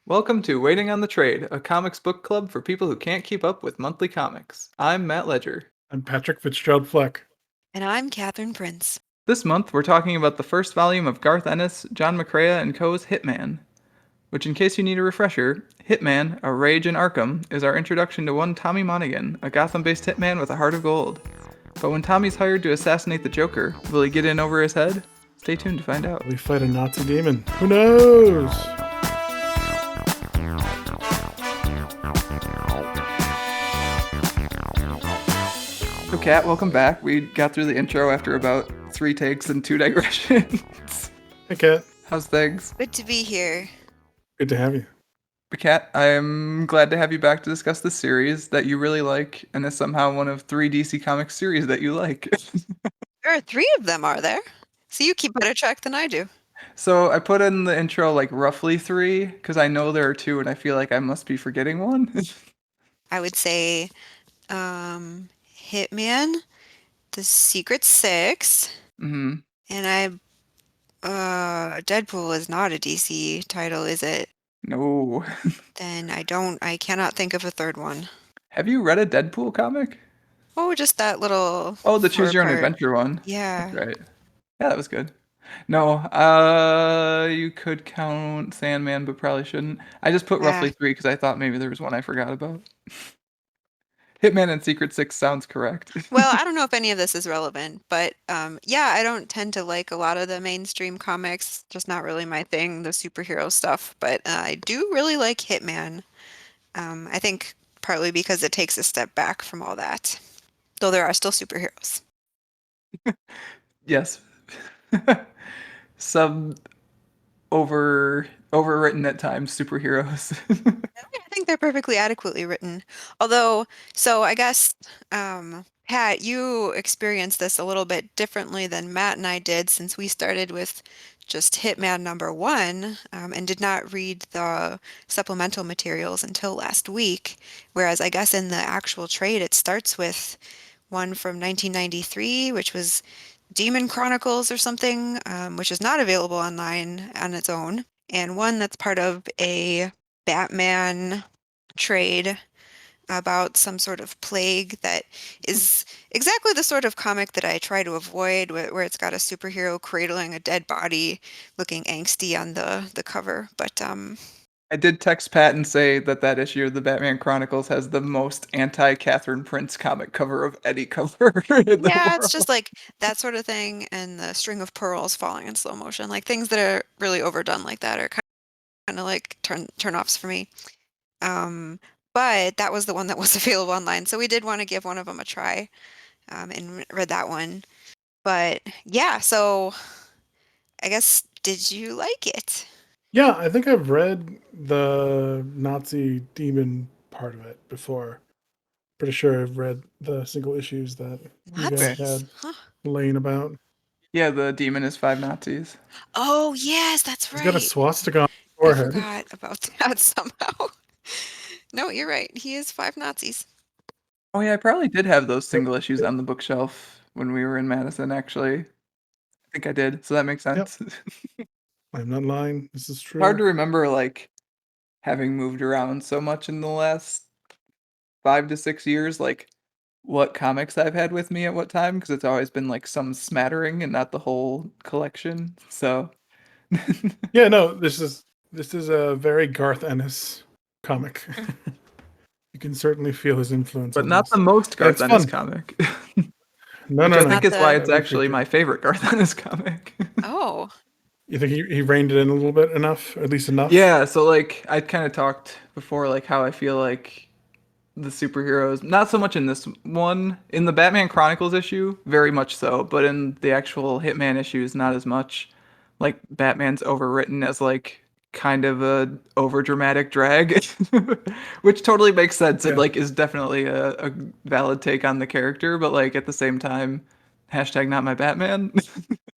Welcome to Waiting on the Trade, a comics book club for people who can't keep up with monthly comics. I'm Matt Ledger. I'm Patrick Fitzgerald Fleck. And I'm Kathryn Prince. This month we're talking about the first volume of Garth Ennis, John McCrea, and Co.'s Hitman, which, in case you need a refresher, Hitman, A Rage in Arkham, is our introduction to one Tommy Monaghan, a Gotham-based hitman with a heart of gold. But when Tommy's hired to assassinate the Joker, will he get in over his head? Stay tuned to find out. Will we fight a Nazi demon? Who knows? So, Kat, welcome back. We got through the intro after about 3 takes and 2 digressions. Hey, Kat. How's things? Good to be here. Good to have you. Kat, I am glad to have you back to discuss this series that you really like, and is somehow one of 3 DC Comics series that you like. There are 3 of them, are there? So you keep better track than I do. So I put in the intro like roughly 3, because I know there are 2, and I feel like I must be forgetting one. I would say Hitman, The Secret Six, Mm-hmm. and Deadpool is not a DC title, is it? No. Then I cannot think of a third one. Have you read a Deadpool comic? Oh, just that little Oh, the Choose Your Own four-part. Adventure one. Yeah. That's right. Yeah, that was good. No, you could count Sandman, but probably shouldn't. I just put roughly 3 because I thought maybe there was one I forgot about. Hitman and Secret Six sounds correct. Well, I don't know if any of this is relevant, but yeah, I don't tend to like a lot of the mainstream comics, just not really my thing, the superhero stuff, but I do really like Hitman. I think partly because it takes a step back from all that, though there are still superheroes. Yes. Some overwritten at times superheroes. I think they're perfectly adequately written. Although, so I guess, Pat, you experienced this a little bit differently than Matt and I did since we started with just Hitman #1 and did not read the supplemental materials until last week. Whereas I guess in the actual trade, it starts with one from 1993, which was Demon Chronicles or something, which is not available online on its own, and one that's part of a Batman trade about some sort of plague that is exactly the sort of comic that I try to avoid, where it's got a superhero cradling a dead body, looking angsty on the cover. But I did text Pat and say that issue of the Batman Chronicles has the most anti-Kathryn Prince comic cover of any cover in the yeah, it's just world. like that sort of thing, and the string of pearls falling in slow motion, like things that are really overdone like that are kind of like turn-offs for me. Um, but that was the one that was available online, so we did want to give one of them a try, and read that one. But yeah, so I guess did you like it? Yeah, I think I've read the Nazi demon part of it before. Pretty sure I've read the single issues that you guys Okay. Nazis? had Huh. laying about. Yeah, the demon is 5 Nazis. Oh, yes, that's He's got a right. swastika on his I forehead. forgot about that somehow. No, you're right. He is 5 Nazis. Oh yeah, I probably did have those Yep. single issues on the bookshelf when we were in Madison, actually. I think I did, so that makes Yep. sense. I'm not lying. This is Hard true. to remember, like, having moved around so much in the last 5 to 6 years, like, what comics I've had with me at what time, because it's always been, like, some smattering and not the whole collection, so Yeah, no, this is a very Garth Ennis comic. You can certainly feel his influence But on not this. the most And Garth it's Ennis fun. comic. No, Which no, I no. think Not is why the it's I actually appreciate my it. favorite Garth Ennis comic. Oh, You think he reined it in a little bit enough, or at least enough? Yeah, so, like, I kinda talked before, like, how I feel like the superheroes, not so much in this one, in the Batman Chronicles issue, very much so, but in the actual Hitman issues, not as much. Like, Batman's overwritten as, like, kind of a overdramatic drag, which totally makes sense. It, Yeah. like, is definitely a valid take on the character, but, like, at the same time, hashtag not my Batman.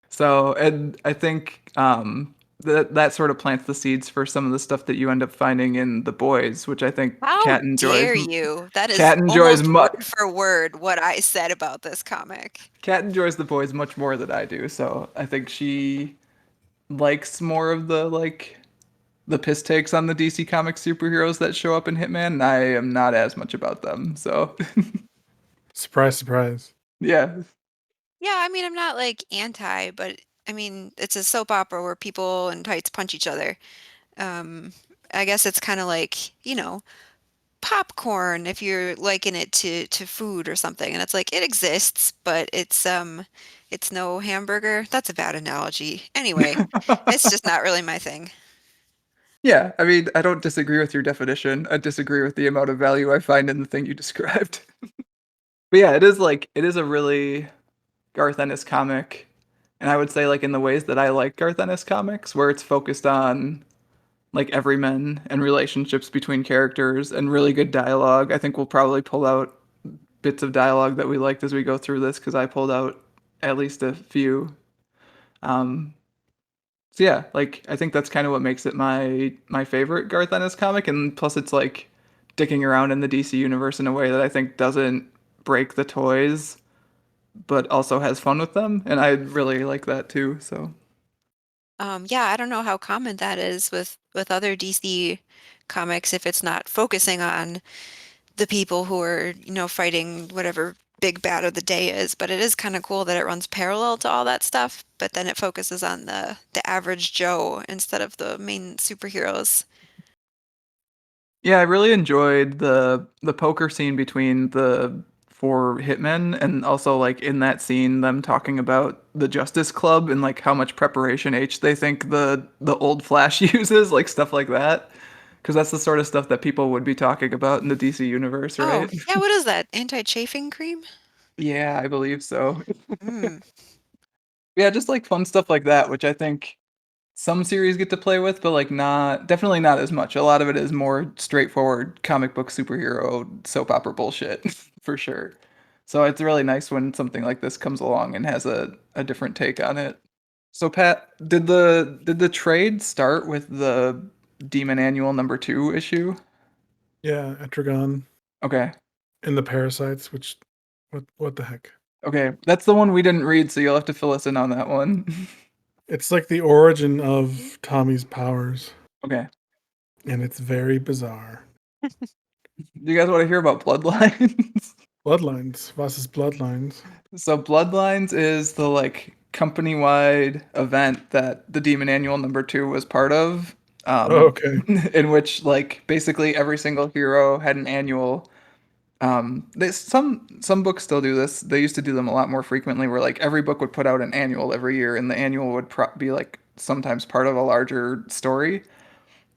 So, and I think that sort of plants the seeds for some of the stuff that you end up finding in The Boys, which I think how Cat enjoys. dare you? That is Cat enjoys almost mu- word for word what I said about this comic. Cat enjoys The Boys much more than I do. So I think she likes more of the, like, the piss takes on the DC Comics superheroes that show up in Hitman, and I am not as much about them. So, Surprise, surprise. yeah. Yeah, I mean, I'm not like anti, but I mean, it's a soap opera where people in tights punch each other. Um, I guess it's kind of like, popcorn if you're liking it to food or something. And it's like it exists, but it's no hamburger. That's a bad analogy. Anyway, it's just not really my thing. Yeah, I mean, I don't disagree with your definition. I disagree with the amount of value I find in the thing you described. But yeah, it is a really Garth Ennis comic. And I would say like in the ways that I like Garth Ennis comics, where it's focused on like everyman and relationships between characters and really good dialogue. I think we'll probably pull out bits of dialogue that we liked as we go through this because I pulled out at least a few. Um, so yeah, like I think that's kind of what makes it my favorite Garth Ennis comic, and plus it's like dicking around in the DC universe in a way that I think doesn't break the toys, but also has fun with them, and I really like that too. So Yeah, I don't know how common that is with other DC comics if it's not focusing on the people who are, fighting whatever big bad of the day is, but it is kind of cool that it runs parallel to all that stuff, but then it focuses on the average Joe instead of the main superheroes. yeah, I really enjoyed the poker scene between the four hitmen, and also like in that scene them talking about the Justice Club and like how much preparation H they think the old Flash uses, like stuff like that. Because that's the sort of stuff that people would be talking about in the DC universe, Oh, right? yeah, what is that? Anti-chafing cream? Yeah, I believe so. Mm. Yeah, just like fun stuff like that, which I think some series get to play with, but like not definitely not as much. A lot of it is more straightforward comic book superhero soap opera bullshit for sure. So it's really nice when something like this comes along and has a different take on it. So Pat, did the trade start with the Demon Annual #2 issue? Yeah, Etrigan Okay. and the parasites, which what the heck? Okay. That's the one we didn't read, so you'll have to fill us in on that one. It's like the origin of Tommy's powers, Okay. and it's very bizarre. Do you guys want to hear about Bloodlines? Bloodlines, Voss's Bloodlines. So Bloodlines is the like company-wide event that the Demon Annual #2 was part of, Oh, okay. in which like basically every single hero had an annual. Some books still do this. They used to do them a lot more frequently, where like every book would put out an annual every year, and the annual would be like sometimes part of a larger story.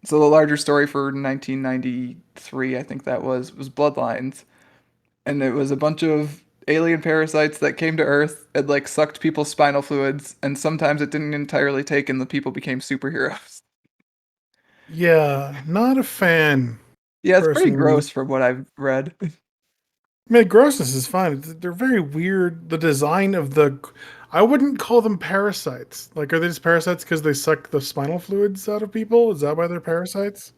So the larger story for 1993, I think that was Bloodlines, and it was a bunch of alien parasites that came to Earth and like sucked people's spinal fluids, and sometimes it didn't entirely take, and the people became superheroes. Yeah, not a fan Yeah, it's pretty personally. gross from what I've read. I mean, grossness is fine. They're very weird. The design of I wouldn't call them parasites. Like, are they just parasites because they suck the spinal fluids out of people? Is that why they're parasites?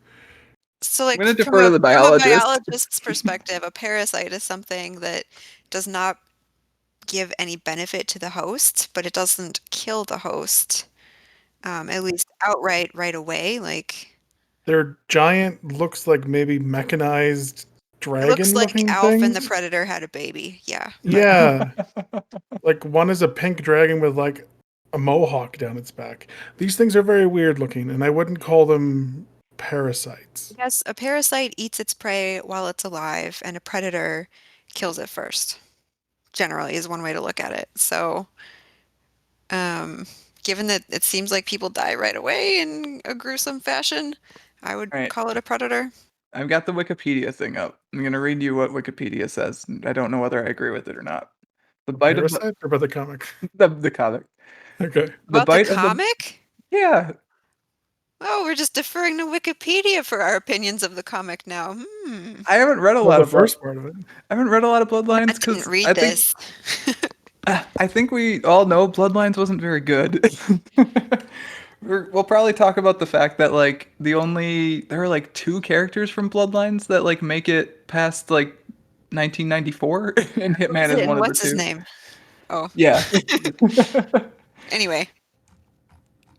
So I'm like gonna from defer to a the from a biologist. biologist's perspective, a parasite is something that does not give any benefit to the host, but it doesn't kill the host, at least outright right away. Like They're giant, looks like maybe mechanized it looks like dragon-looking Alf and the things. Predator had a baby. Yeah, but Yeah, like one is a pink dragon with like a mohawk down its back. These things are very weird looking, and I wouldn't call them parasites. yes, a parasite eats its prey while it's alive, and a predator kills it first. Generally, is one way to look at it. So, um, given that it seems like people die right away in a gruesome fashion, I would All right, call it a predator. I've got the Wikipedia thing up. I'm gonna read you what Wikipedia says. I don't know whether I agree with it or not. The A bite of the parasite or about the comic? the comic. Okay. The About the bite of the comic? yeah. Oh, we're just deferring to Wikipedia for our opinions of the comic now. Hmm. I haven't read a Well, lot the of blood. first part of it. I haven't read a lot of I Bloodlines didn't because I read think this. I think we all know Bloodlines wasn't very good. We'll probably talk about the fact that like there are like two characters from Bloodlines that like make it past like 1994, and Who Hitman is is it and one of the what's his two. name? Oh, Yeah. anyway.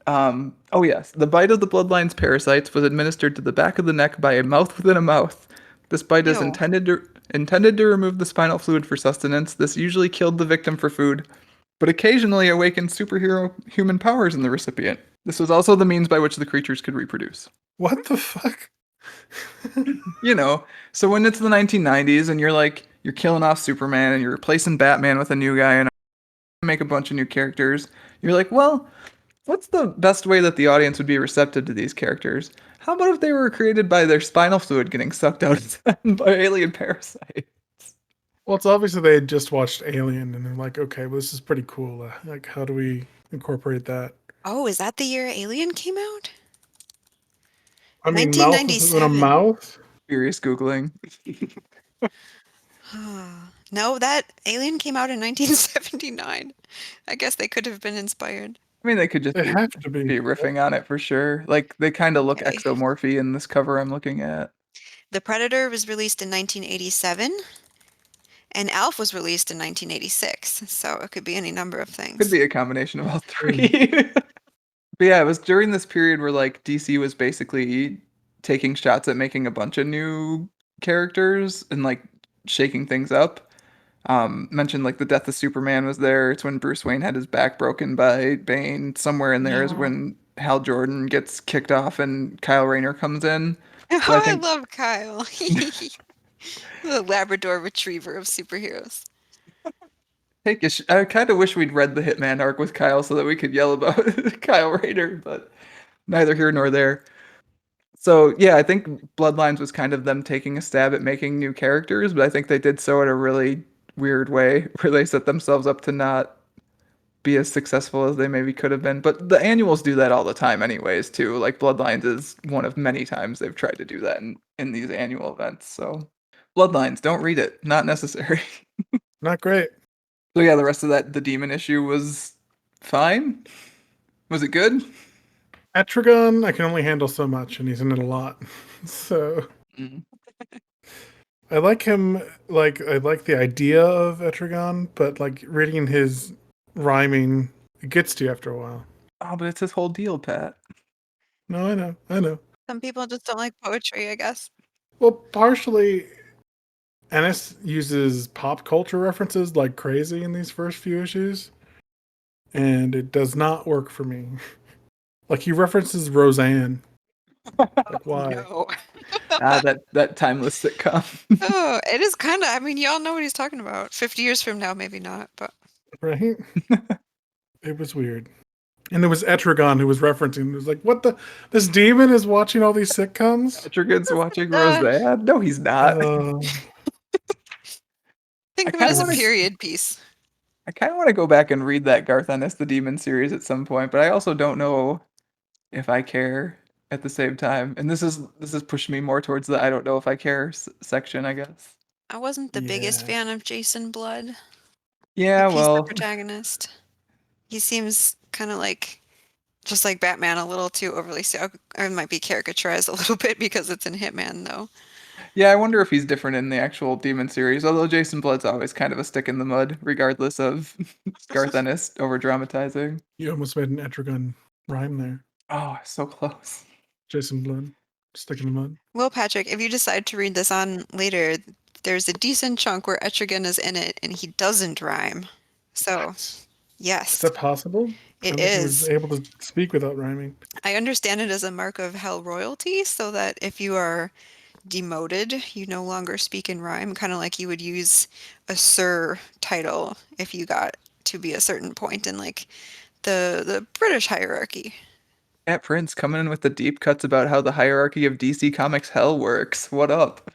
Oh yes, the bite of the bloodline's parasites was administered to the back of the neck by a mouth within a mouth. This bite is Ew. intended to remove the spinal fluid for sustenance. This usually killed the victim for food, but occasionally awakened superhero human powers in the recipient. This was also the means by which the creatures could reproduce. What the fuck? You know, so when it's the 1990s and you're killing off Superman and you're replacing Batman with a new guy and make a bunch of new characters, you're like, well, what's the best way that the audience would be receptive to these characters? How about if they were created by their spinal fluid getting sucked out of them by alien parasites? Well, it's obvious that they had just watched Alien and they're like, okay, well, this is pretty cool. Like, how do we incorporate that? Oh, is that the year Alien came out? I mean, mouth within a 1997. mouth? Furious Googling. No, that Alien came out in 1979. I guess they could have been inspired. I mean, they could just They have to be be. riffing on it for sure. Like, they kind of look Okay. exomorphy in this cover I'm looking at. The Predator was released in 1987, and Alf was released in 1986. So it could be any number of things. Could be a combination of all three. But yeah, it was during this period where like DC was basically taking shots at making a bunch of new characters and like shaking things up. Mentioned like the death of Superman was there. It's when Bruce Wayne had his back broken by Bane. Somewhere in there is Yeah. when Hal Jordan gets kicked off and Kyle Rayner comes in. Oh, So I I think love Kyle. The Labrador retriever of superheroes. I kind of wish we'd read the Hitman arc with Kyle so that we could yell about Kyle Rayner, but neither here nor there. So yeah, I think Bloodlines was kind of them taking a stab at making new characters, but I think they did so in a really weird way where they set themselves up to not be as successful as they maybe could have been. But the annuals do that all the time anyways too. Like Bloodlines is one of many times they've tried to do that in these annual events. So Bloodlines, don't read it. Not necessary. Not great. So yeah, the rest of that the demon issue was fine. Was it good? Etrigan, I can only handle so much, and he's in it a lot. So Mm. I like him. Like, I like the idea of Etrigan, but like reading his rhyming, it gets to you after a while. Oh, but it's his whole deal, Pat. No, I know. Some people just don't like poetry, I guess. Well, partially, Ennis uses pop culture references like crazy in these first few issues, and it does not work for me. Like, he references Roseanne. Like, why? No. That timeless sitcom. Oh, it is kind of, I mean, y'all know what he's talking about. 50 years from now, maybe not, but Right? It was weird. And it was Etrigan who was referencing. It was like, what the? This demon is watching all these sitcoms? Etrigan's watching Uh, Roseanne. No, he's not. think I of it kinda as a wanna- period piece. I kind of want to go back and read that Garth Ennis the Demon series at some point, but I also don't know if I care at the same time. And this is pushing me more towards the I don't know if I care section, I guess. I wasn't the biggest Yeah. fan of Jason Blood. Yeah, Like, he's the well, protagonist. He seems kind of like, just like Batman, a little too overly, I might be caricaturized a little bit because it's in Hitman, though. yeah, I wonder if he's different in the actual Demon series. Although Jason Blood's always kind of a stick in the mud, regardless of Garth Ennis over dramatizing. You almost made an Etrigan rhyme there. Oh, so close. Jason Blood, stick in the mud. Well, Patrick, if you decide to read this on later, there's a decent chunk where Etrigan is in it and he doesn't rhyme. So, Is yes, that possible? it I think he was is. able to speak without rhyming. I understand it as a mark of hell royalty, so that if you are demoted, you no longer speak in rhyme, kind of like you would use a sir title if you got to be a certain point in like the British hierarchy. Cat Prince coming in with the deep cuts about how the hierarchy of DC Comics hell works. What up?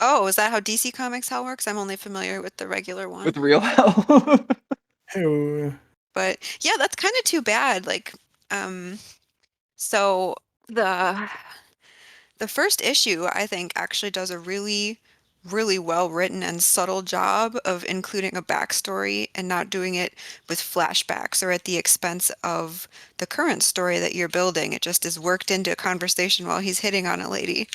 Oh, is that how DC Comics hell works? I'm only familiar with the regular one. With real hell. Ew. But yeah, that's kind of too bad. Like, so the first issue, I think, actually does a really, really well written and subtle job of including a backstory and not doing it with flashbacks or at the expense of the current story that you're building. It just is worked into a conversation while he's hitting on a lady.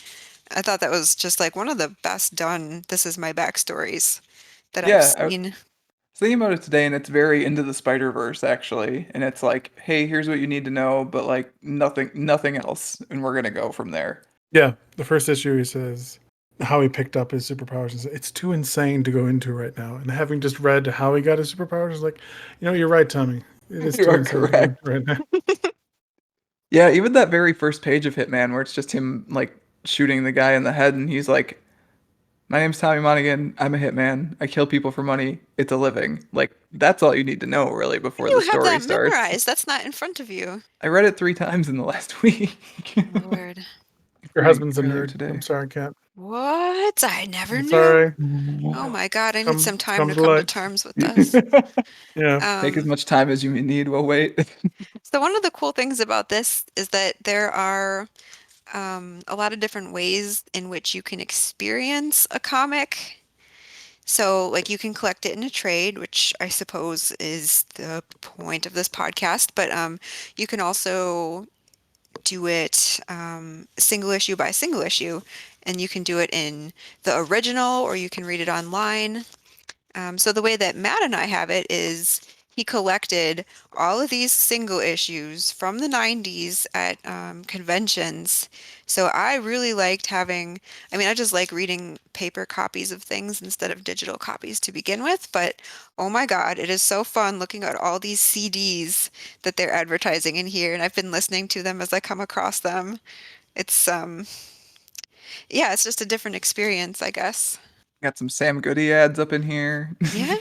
I thought that was just like one of the best done "this is my backstories" that I've Yeah, seen. thinking about it today, and it's very into the Spider-Verse actually, and it's like, hey, here's what you need to know, but like nothing else, and we're gonna go from there. Yeah, the first issue he says how he picked up his superpowers. And it's too insane to go into right now. And having just read how he got his superpowers, is like, you're right, Tommy. It is You too are insane to go into correct. right now. Yeah, even that very first page of Hitman, where it's just him like shooting the guy in the head, and he's like, "My name's Tommy Monaghan. I'm a hitman. I kill people for money. It's a living." Like that's all you need to know really before You the have story that starts. memorized. That's not in front of you. I read it 3 times in the last week. Lord. Your Reading husband's a earlier nerd. I'm today. sorry, Kat. What? I never I'm knew. sorry. Oh my God, I need some It's time come to to come to light. terms with this. Yeah. Take as Um, much time as you need. We'll wait. so one of the cool things about this is that there are a lot of different ways in which you can experience a comic. So, like, you can collect it in a trade, which I suppose is the point of this podcast, but you can also do it single issue by single issue, and you can do it in the original or you can read it online. So the way that Matt and I have it is he collected all of these single issues from the 90s at conventions. So I really liked having, I mean, I just like reading paper copies of things instead of digital copies to begin with. But oh my God, it is so fun looking at all these CDs that they're advertising in here. And I've been listening to them as I come across them. It's, yeah, it's just a different experience, I guess. Got some Sam Goody ads up in here. Yeah.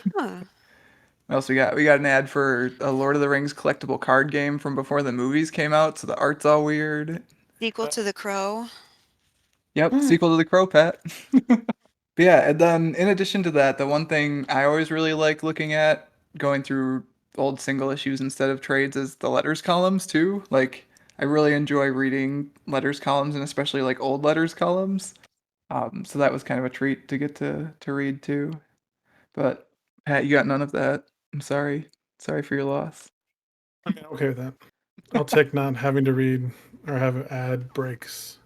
What else we got? We got an ad for a Lord of the Rings collectible card game from before the movies came out, so the art's all weird. Sequel to The Crow. Yep, sequel to The Crow, Pat. But yeah, and then in addition to that, the one thing I always really like looking at going through old single issues instead of trades is the letters columns too. Like I really enjoy reading letters columns and especially like old letters columns. So that was kind of a treat to get to read too. But Pat, you got none of that. I'm sorry. Sorry for your loss. I mean, okay with that. I'll take not having to read or have ad breaks.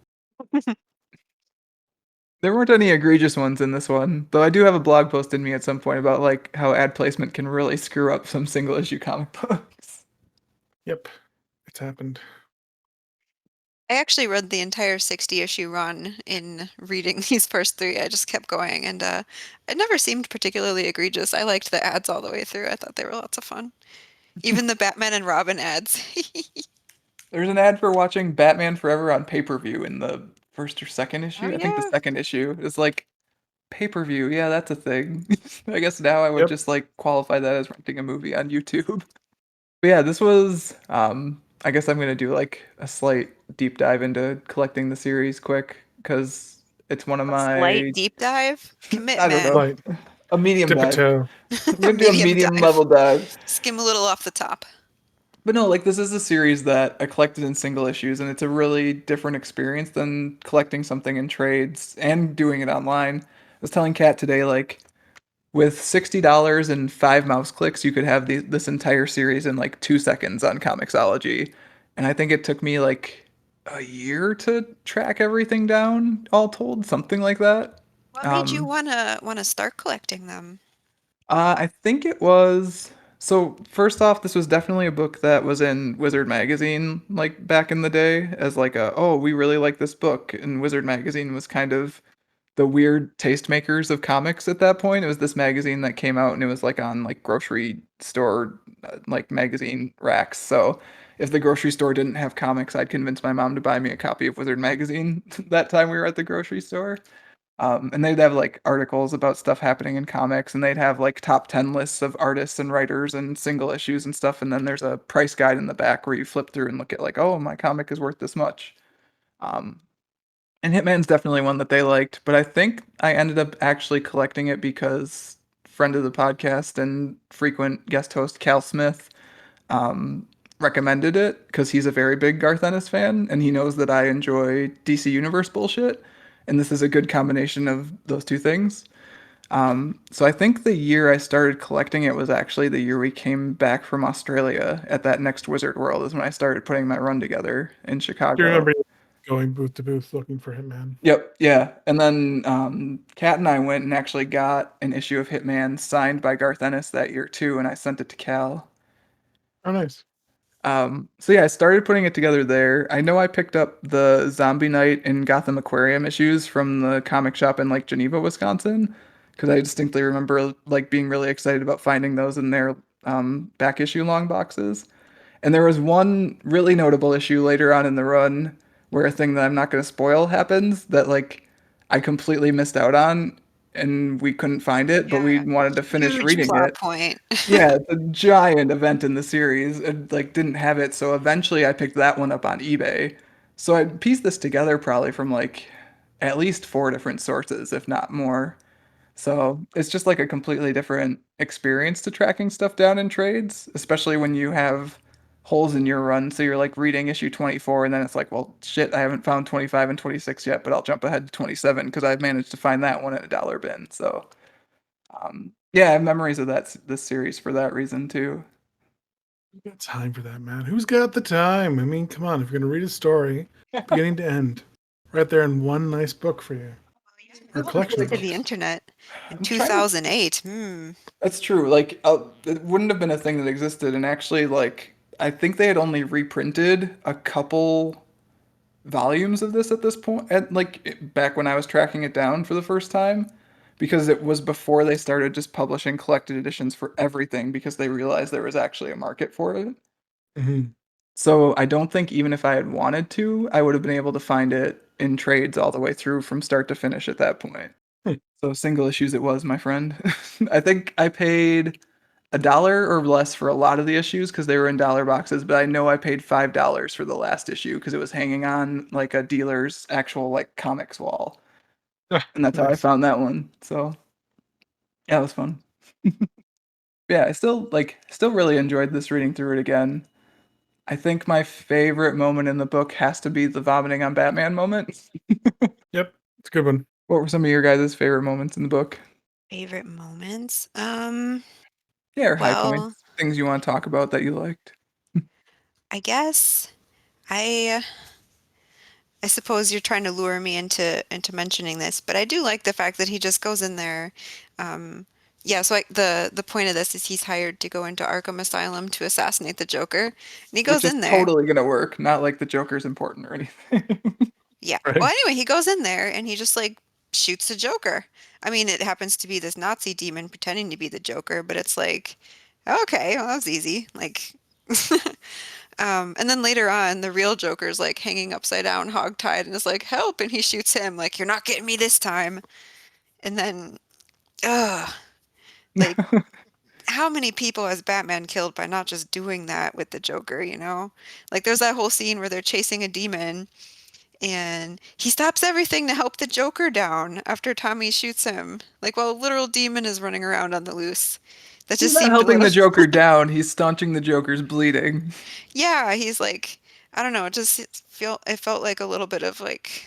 There weren't any egregious ones in this one, though I do have a blog post in me at some point about like how ad placement can really screw up some single issue comic books. Yep. It's happened. I actually read the entire 60 issue run in reading these first three. I just kept going and it never seemed particularly egregious. I liked the ads all the way through. I thought they were lots of fun. Even the Batman and Robin ads. There's an ad for watching Batman Forever on pay-per-view in the first or second Oh issue. I think the yeah. second issue is like pay-per-view. Yeah, that's a thing. I guess now I would Yep. just like qualify that as renting a movie on YouTube. But yeah, this was I guess I'm gonna do like a slight deep dive into collecting the series quick because it's one of A slight my deep dive I don't commitment. know, Light. a medium Dip a dive. toe. I'm gonna do a Medium medium dive. level dive. Skim a little off the top. But no, like this is a series that I collected in single issues, and it's a really different experience than collecting something in trades and doing it online. I was telling Kat today, like with $60 and 5 mouse clicks, you could have this entire series in like 2 seconds on Comixology, and I think it took me like a year to track everything down, all told, something like that. What made you Um, wanna start collecting them? I think it was. So first off, this was definitely a book that was in Wizard magazine, like back in the day, as like a oh, we really like this book. And Wizard magazine was kind of the weird tastemakers of comics at that point. It was this magazine that came out and it was like on like grocery store like magazine racks. So if the grocery store didn't have comics, I'd convince my mom to buy me a copy of Wizard magazine that time we were at the grocery store. And they'd have like articles about stuff happening in comics, and they'd have like top 10 lists of artists and writers and single issues and stuff. And then there's a price guide in the back where you flip through and look at like, oh, my comic is worth this much. Um, and Hitman's definitely one that they liked, but I think I ended up actually collecting it because friend of the podcast and frequent guest host Cal Smith um, recommended it because he's a very big Garth Ennis fan and he knows that I enjoy DC Universe bullshit. And this is a good combination of those two things. So I think the year I started collecting it was actually the year we came back from Australia at that next Wizard World is when I started putting my run together in Do you Chicago. remember going booth to booth looking for Hitman. Yep, yeah. And then Kat and I went and actually got an issue of Hitman signed by Garth Ennis that year too, and I sent it to Cal. Oh, nice. So yeah, I started putting it together there. I know I picked up the Zombie Night and Gotham Aquarium issues from the comic shop in like Geneva, Wisconsin, because I distinctly remember like being really excited about finding those in their back issue long boxes. And there was one really notable issue later on in the run where a thing that I'm not going to spoil happens that like I completely missed out on and we couldn't find it, but we Yeah, wanted to finish huge reading plot it. point. Yeah, it's a giant event in the series and like didn't have it, so eventually I picked that one up on eBay. So I pieced this together probably from like at least four different sources, if not more. So it's just like a completely different experience to tracking stuff down in trades, especially when you have holes in your run. So you're like reading issue 24 and then it's like, well, shit, I haven't found 25 and 26 yet, but I'll jump ahead to 27 because I've managed to find that one at a dollar bin. So yeah, I have memories of this series for that reason too. Who's got time for that, man? Who's got the time? I mean, come on. If you're going to read a story, beginning to end, right there in one nice book for you, or a collection of To the books. internet in I'm trying to. 2008. That's true. Like, it wouldn't have been a thing that existed. And actually, like, I think they had only reprinted a couple volumes of this at this point, at back when I was tracking it down for the first time, because it was before they started just publishing collected editions for everything because they realized there was actually a market for it. Mm-hmm. So I don't think even if I had wanted to, I would have been able to find it in trades all the way through from start to finish at that point. Hmm. So single issues it was, my friend. I think I paid a dollar or less for a lot of the issues because they were in dollar boxes, but I know I paid $5 for the last issue because it was hanging on like a dealer's actual like comics wall. Ah, And that's how I nice. found that one. So yeah, it was fun. Yeah, I still really enjoyed this reading through it again. I think my favorite moment in the book has to be the vomiting on Batman moment. Yep. It's a good one. What were some of your guys' favorite moments in the book? Favorite moments? Yeah, or high Well, points, things you want to talk about that you liked. I guess I I suppose you're trying to lure me into mentioning this, but I do like the fact that he just goes in there. Um, yeah, so the point of this is he's hired to go into Arkham Asylum to assassinate the Joker, and he Which goes is in there. totally gonna work. Not like the Joker's important or anything. Yeah. Well, Right. anyway, he goes in there and he just like shoots the Joker. I mean, it happens to be this Nazi demon pretending to be the Joker, but it's like, okay, well, that was easy. Like, and then later on, the real Joker's like hanging upside down, hogtied, and is like, help, and he shoots him, like, you're not getting me this time. And then, ugh, like, how many people has Batman killed by not just doing that with the Joker, you know? Like, there's that whole scene where they're chasing a demon and he stops everything to help the Joker down after Tommy shoots him. Like, while a literal demon is running around on the loose. That He's just not seemed a helping little, the Joker down. He's staunching the Joker's bleeding. yeah, he's like, I don't know, it felt like a little bit of like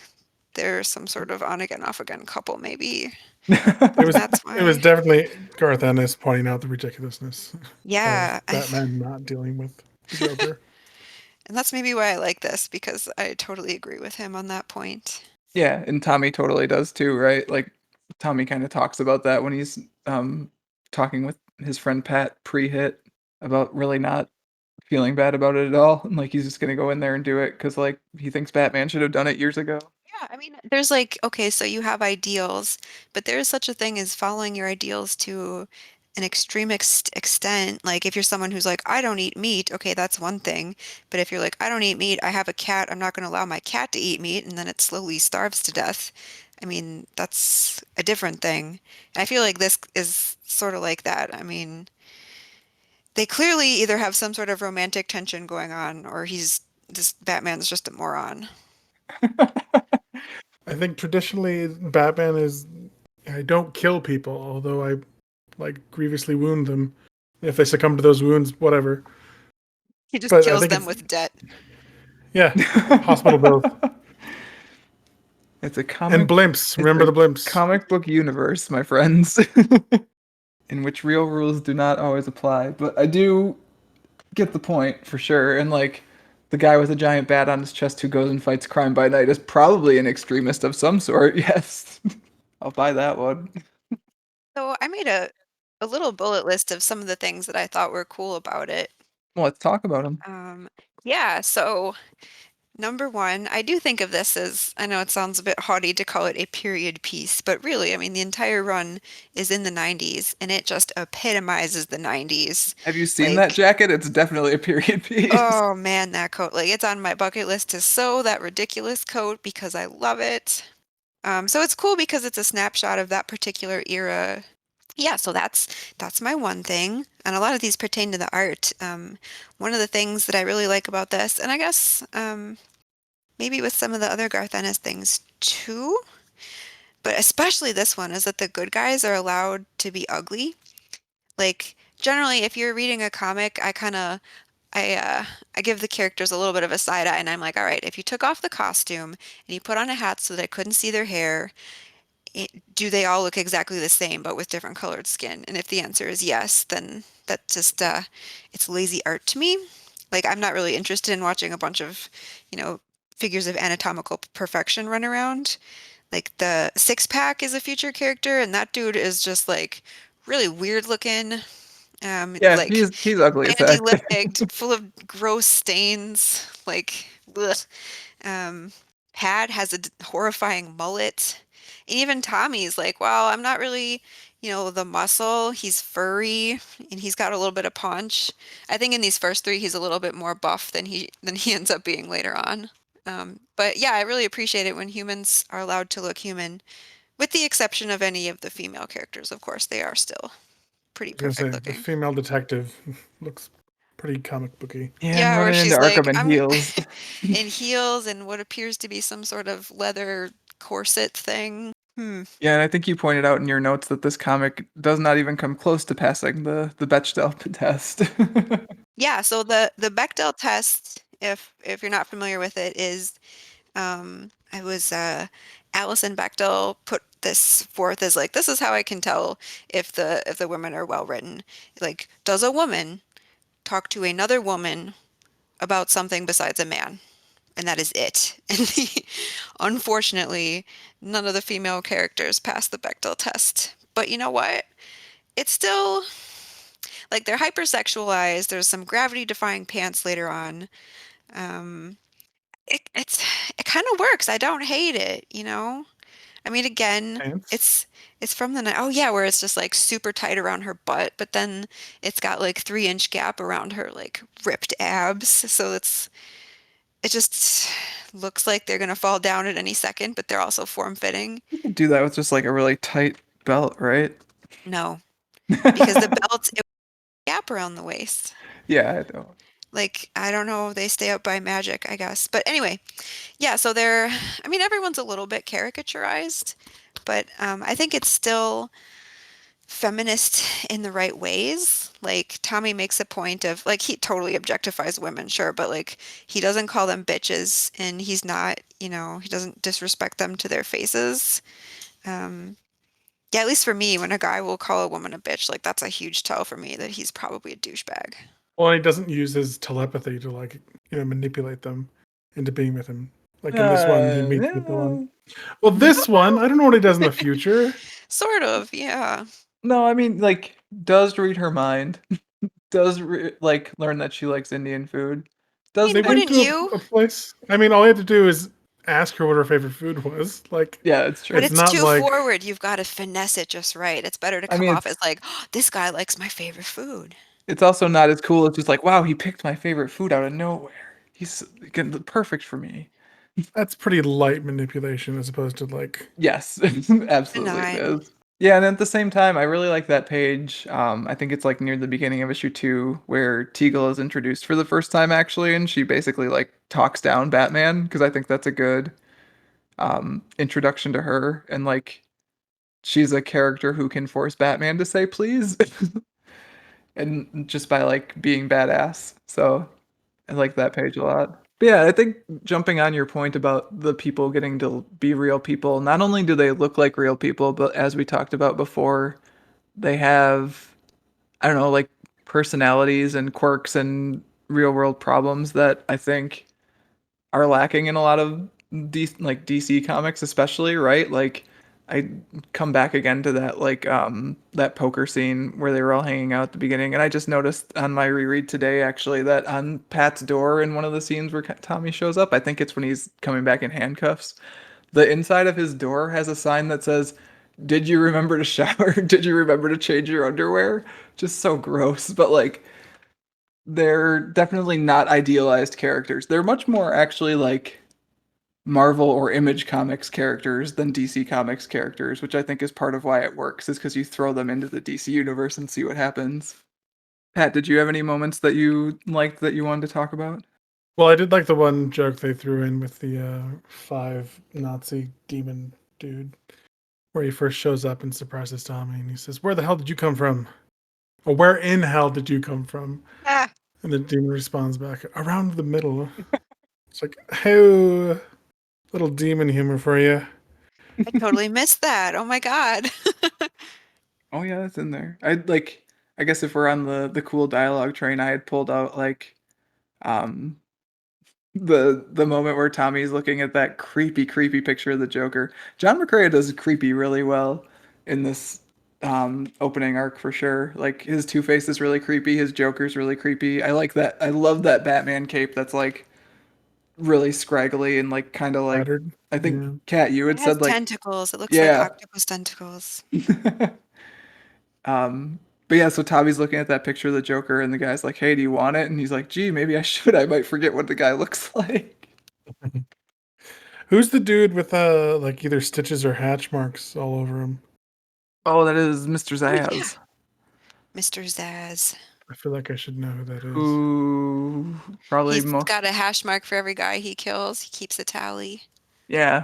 they're some sort of on again, off again couple, maybe. It And was that's it was why, definitely Garth Ennis pointing out the ridiculousness of yeah, Batman not dealing with the Joker. and that's maybe why I like this because I totally agree with him on that point. Yeah, and Tommy totally does too, right? Like Tommy kind of talks about that when he's talking with his friend Pat pre-hit about really not feeling bad about it at all. And like he's just gonna go in there and do it because like he thinks Batman should have done it years ago. Yeah, I mean, there's like, okay, so you have ideals, but there is such a thing as following your ideals to an extreme extent. Like, if you're someone who's like, I don't eat meat, okay, that's one thing. But if you're like, I don't eat meat, I have a cat, I'm not going to allow my cat to eat meat, and then it slowly starves to death. I mean, that's a different thing. And I feel like this is sort of like that. I mean, they clearly either have some sort of romantic tension going on, or this Batman's just a moron. I think traditionally Batman is I don't kill people, although I like grievously wound them. If they succumb to those wounds, whatever. He just But I kills think them it's with debt. yeah, hospital bills It's a and comic. blimps. It's Remember a the blimps. comic book universe, my friends, in which real rules do not always apply. But I do get the point for sure. And like The guy with a giant bat on his chest who goes and fights crime by night is probably an extremist of some sort. Yes. I'll buy that one. So I made a little bullet list of some of the things that I thought were cool about it. Well, let's talk about him. Um, yeah, so number one, I do think of this as, I know it sounds a bit haughty to call it a period piece, but really, I mean, the entire run is in the 90s and it just epitomizes the 90s. Have you seen that Like, jacket? It's definitely a period piece. oh man, that coat. Like, it's on my bucket list to sew that ridiculous coat because I love it. So it's cool because it's a snapshot of that particular era. Yeah, so that's my one thing. And a lot of these pertain to the art. One of the things that I really like about this, and I guess maybe with some of the other Garth Ennis things too, but especially this one, is that the good guys are allowed to be ugly. Like generally, if you're reading a comic, I give the characters a little bit of a side eye, and I'm like, all right, if you took off the costume and you put on a hat so that I couldn't see their hair, do they all look exactly the same but with different colored skin? And if the answer is yes, then that just it's lazy art to me. Like I'm not really interested in watching a bunch of, you know, figures of anatomical perfection run around. Like the six pack is a feature character, and that dude is just like really weird looking. Yeah, Like he's ugly as bandy heck. legged, full of gross stains. Like, ugh. Um, Pat has a horrifying mullet. And even Tommy's like, well, I'm not really, you know, the muscle. He's furry and he's got a little bit of punch. I think in these first three, he's a little bit more buff than he ends up being later on. But yeah, I really appreciate it when humans are allowed to look human, with the exception of any of the female characters. Of course, they are still pretty I was gonna perfect say the looking. female detective looks pretty comic booky. Yeah, and Yeah, where running into she's like, Arkham in I'm heels. in heels and what appears to be some sort of leather corset thing. Hmm. Yeah, and I think you pointed out in your notes that this comic does not even come close to passing the Bechdel test. Yeah, so the Bechdel test, if you're not familiar with it, is I was Alison Bechdel put this forth as like this is how I can tell if the women are well written. Like, does a woman talk to another woman about something besides a man? And that is it. And unfortunately, none of the female characters pass the Bechdel test. But you know what? It's still like they're hypersexualized. There's some gravity-defying pants later on. Um, it kind of works. I don't hate it, you know? I mean, again, Pants. it's from the night. Oh yeah, where it's just like super tight around her butt, but then it's got like 3 inch gap around her like ripped abs. So it just looks like they're gonna fall down at any second, but they're also form fitting. You could do that with just like a really tight belt, right? No, because the belt it gap around the waist. Yeah, I don't. Like I don't know, they stay up by magic, I guess. But anyway, yeah. So they're. I mean, everyone's a little bit caricaturized, but I think it's still feminist in the right ways. Like Tommy makes a point of like he totally objectifies women, sure, but like he doesn't call them bitches and he's not, you know, he doesn't disrespect them to their faces. Um, yeah, at least for me, when a guy will call a woman a bitch, like that's a huge tell for me that he's probably a douchebag. Well, he doesn't use his telepathy to like manipulate them into being with him. Like in this one, he meets with the one. Yeah. Well, this one, I don't know what he does in the future. Sort of, yeah. No, I mean, like, does read her mind. Does like learn that she likes Indian food. I Does mean, They went wouldn't think, to you? a place. I mean, all he had to do is ask her what her favorite food was. Like, yeah, it's But true. it's it's not too like forward. You've got to finesse it just right. It's better to I come mean, off as like, oh, this guy likes my favorite food. it's also not as cool as just like, wow, he picked my favorite food out of nowhere. He's perfect for me. that's pretty light manipulation as opposed to like Yes, absolutely it Denied. is. Yeah, and at the same time, I really like that page. I think it's like near the beginning of issue 2 where Teagle is introduced for the first time actually, and she basically like talks down Batman because I think that's a good introduction to her, and like she's a character who can force Batman to say please, and just by like being badass. So I like that page a lot. But yeah, I think jumping on your point about the people getting to be real people, not only do they look like real people, but as we talked about before, they have, I don't know, like personalities and quirks and real world problems that I think are lacking in a lot of DC comics, especially, right? Like I come back again to that that poker scene where they were all hanging out at the beginning, and I just noticed on my reread today actually that on Pat's door in one of the scenes where Tommy shows up, I think it's when he's coming back in handcuffs. The inside of his door has a sign that says, "Did you remember to shower? Did you remember to change your underwear?" Just so gross, but like they're definitely not idealized characters. They're much more actually like Marvel or Image Comics characters than DC Comics characters, which I think is part of why it works, is because you throw them into the DC universe and see what happens. Pat, did you have any moments that you liked that you wanted to talk about? Well, I did like the one joke they threw in with the 5 Nazi demon dude, where he first shows up and surprises Tommy, and he says, "Where the hell did you come from? Or where in hell did you come from?" Ah, And the demon responds back, "Around the middle." It's like, oh, little demon humor for you. I totally missed that. Oh my God. Oh yeah, that's in there. I guess if we're on the cool dialogue train, I had pulled out um the moment where Tommy's looking at that creepy picture of the Joker. John McCrea does creepy really well in this opening arc for sure. Like his Two-Face is really creepy, his Joker's really creepy. I like that. I love that Batman cape that's like really scraggly and like kind of like Battered. I think Yeah. Kat, you It had has said like tentacles. It looks like yeah. octopus tentacles. um but yeah, so Tommy's looking at that picture of the Joker and the guy's like, "Hey, do you want it?" And he's like, "Gee, maybe I should. I might forget what the guy looks like." Who's the dude with like either stitches or hatch marks all over him? Oh, that is Mr. Oh yeah, Zaz. Mr. Zaz. I feel like I should know who that is. Who probably He's most got a hash mark for every guy he kills. He keeps a tally.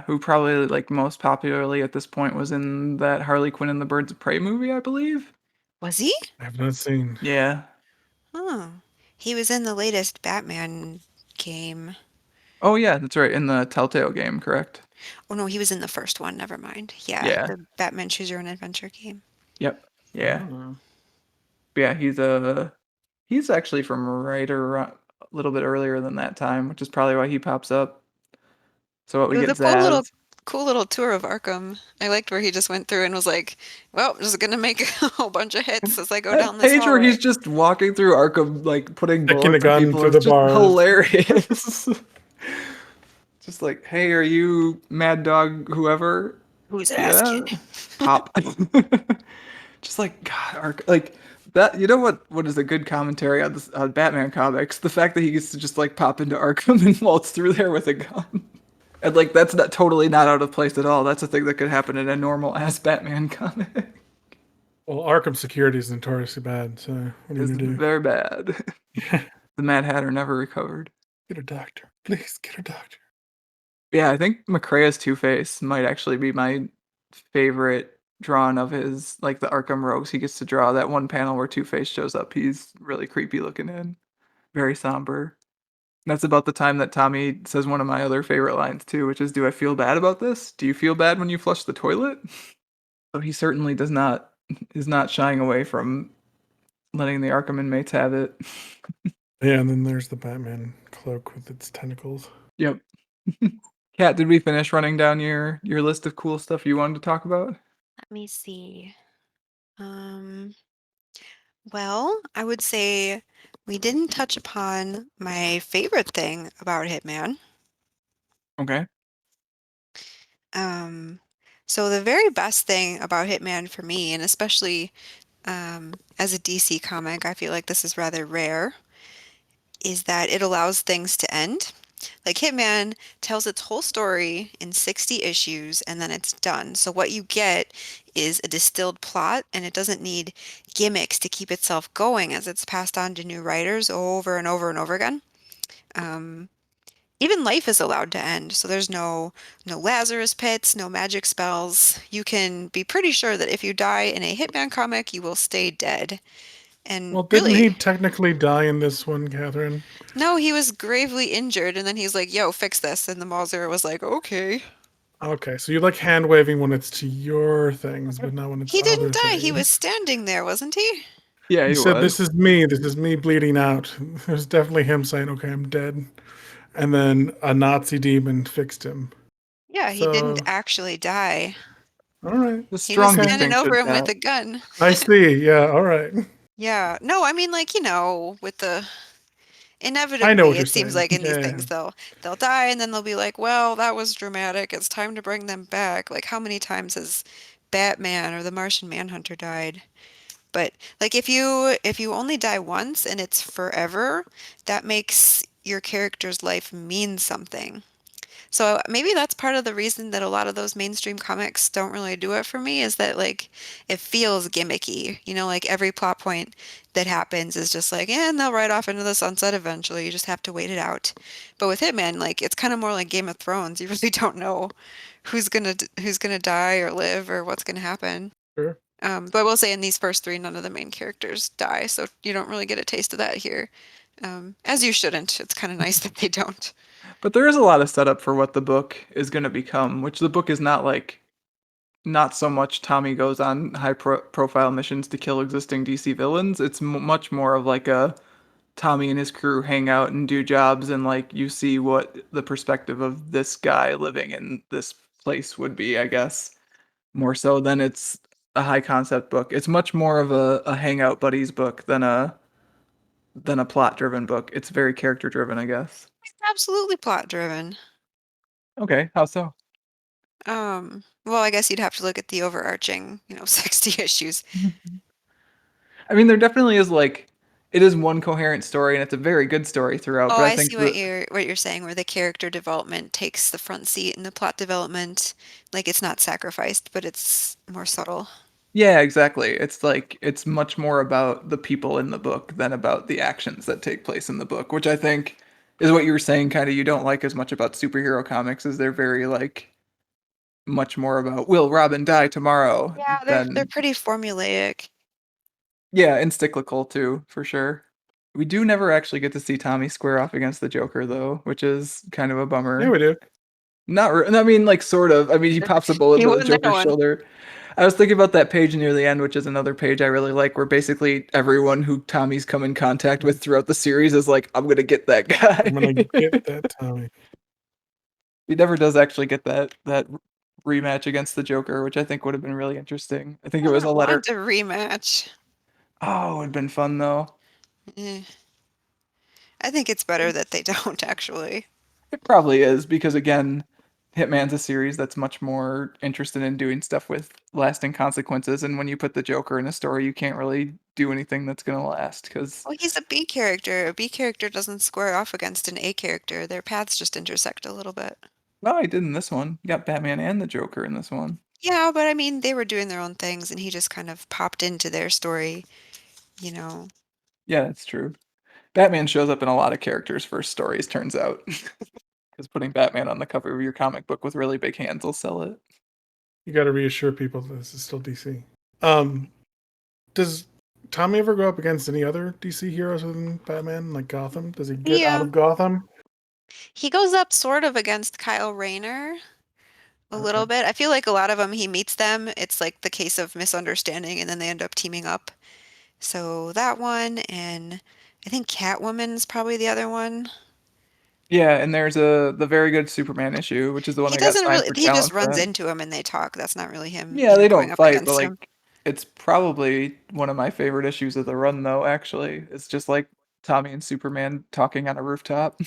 who probably like most popularly at this point was in that Harley Quinn and the Birds of Prey movie, I believe. Was he? I have not seen. Yeah. Oh, he was in the latest Batman game. Oh yeah, that's right, in the Telltale game, correct? Oh no, he was in the first one. Never mind. Yeah, Yeah. the Batman Choose Your Own Adventure game. Yep. Yeah. Oh. Yeah, he's actually from right around a little bit earlier than that time, which is probably why he pops up. So what It we was get a Zaz. cool little tour of Arkham. I liked where he just went through and was like, "Well, I'm just gonna make a whole bunch of hits as I go down That this page where he's hallway." just walking through Arkham, like putting Sticking a bullets in gun people through is the just bars. hilarious. Just like, hey, are you Mad Dog whoever? Who's Yeah. asking? Pop. Just like God, like that. You know what is a good commentary on this on Batman comics? The fact that he gets to just like pop into Arkham and waltz through there with a gun, and like that's not totally not out of place at all. That's a thing that could happen in a normal ass Batman comic. Well, Arkham security is notoriously bad, so what are you It's gonna do? very bad. The Mad Hatter never recovered. Get a doctor. Please get a doctor. Yeah, I think McCrea's Two-Face might actually be my favorite drawing of his, like the Arkham Rogues. He gets to draw that one panel where Two-Face shows up. He's really creepy looking in, very somber. That's about the time that Tommy says one of my other favorite lines too, which is, "Do I feel bad about this? Do you feel bad when you flush the toilet?" So he certainly does not is not shying away from letting the Arkham inmates have it. Yeah, and then there's the Batman cloak with its tentacles. Yep. Kat, did we finish running down your list of cool stuff you wanted to talk about? Let me see. Um, well, I would say we didn't touch upon my favorite thing about Hitman. Okay. Um, so the very best thing about Hitman for me, and especially as a DC comic, I feel like this is rather rare, is that it allows things to end. Like Hitman tells its whole story in 60 issues and then it's done. So what you get is a distilled plot and it doesn't need gimmicks to keep itself going as it's passed on to new writers over and over and over again. Um, Even life is allowed to end. So there's no Lazarus pits, no magic spells. You can be pretty sure that if you die in a Hitman comic, you will stay dead. And Well, didn't he really, technically die in this one, Catherine? no, he was gravely injured, and then he's like, "Yo, fix this." And the Mauser was like, "Okay." Okay, so you like hand waving when it's to your things, but not when it's He other didn't die. He was things. standing there, wasn't he? Yeah, He he said, was. "This is me. This is me bleeding out." It was definitely him saying, "Okay, I'm dead." And then a Nazi demon fixed him. Yeah, he didn't So, actually die. all right. The He was strong Okay. standing over distinction, him with Pat. a gun. I see. Yeah, all right. Yeah. No, I mean like, with the I know inevitably what you're it seems saying. like in these Yeah. things they'll die and then they'll be like, "Well, that was dramatic. It's time to bring them back." Like how many times has Batman or the Martian Manhunter died? But like if you only die once and it's forever, that makes your character's life mean something. So maybe that's part of the reason that a lot of those mainstream comics don't really do it for me is that like it feels gimmicky. Like every plot point that happens is just like, and they'll ride off into the sunset eventually. You just have to wait it out. But with Hitman, like it's kind of more like Game of Thrones. You really don't know who's gonna die or live or what's gonna happen. Sure. But I will say in these first three, none of the main characters die, so you don't really get a taste of that here. As you shouldn't. It's kind of nice that they don't. But there is a lot of setup for what the book is going to become, which the book is not like not so much Tommy goes on profile missions to kill existing DC villains. It's much more of like a Tommy and his crew hang out and do jobs, and like you see what the perspective of this guy living in this place would be, I guess, more so than it's a high concept book. It's much more of a hangout buddies book than a plot driven book. It's very character driven, I guess. Absolutely plot driven. Okay, how so? Well, I guess you'd have to look at the overarching, 60 issues. I mean, there definitely is like it is one coherent story and it's a very good story throughout, Oh, but I I think see what the you're saying, where the character development takes the front seat in the plot development. Like it's not sacrificed, but it's more subtle. yeah, exactly. It's like it's much more about the people in the book than about the actions that take place in the book, which I think is what you were saying kind of you don't like as much about superhero comics is they're very like much more about will Robin die tomorrow Yeah, they're than pretty formulaic. yeah, and cyclical too, for sure. We do never actually get to see Tommy square off against the Joker though, which is kind of a Yeah, bummer. we do. I mean, like sort of. I mean, he pops a bullet He into the won that Joker's one. shoulder. I was thinking about that page near the end, which is another page I really like, where basically everyone who Tommy's come in contact with throughout the series is like, "I'm gonna get that I'm gonna get guy." that Tommy. He never does actually get that rematch against the Joker, which I think would have been really interesting. I think I it was a don't want letter. a rematch. Oh, it would have been fun though. Eh, I think it's better that they don't actually. It probably is because again, Hitman's a series that's much more interested in doing stuff with lasting consequences, and when you put the Joker in a story, you can't really do anything that's gonna last because Well, he's a B character. A B character doesn't square off against an A character. Their paths just intersect a little bit. no, he did in this one. You got Batman and the Joker in this one. Yeah, but I mean, they were doing their own things, and he just kind of popped into their story, you know. Yeah, that's true. Batman shows up in a lot of characters' first stories, turns out, because putting Batman on the cover of your comic book with really big hands will sell it. You got to reassure people that this is still DC. Um, does Tommy ever go up against any other DC heroes other than Batman, like Gotham? Does he get out Yeah, of Gotham? he goes up sort of against Kyle Rayner a Okay. little bit. I feel like a lot of them, he meets them. It's like the case of misunderstanding, and then they end up teaming up. So that one, and I think Catwoman's probably the other one. Yeah, and there's the very good Superman issue, which is the one He I got doesn't signed really, for he just challenge runs that. into him and they talk. That's not really him, Yeah, they going don't up fight, but against him. like it's probably one of my favorite issues of the run though, actually. It's just like Tommy and Superman talking on a rooftop.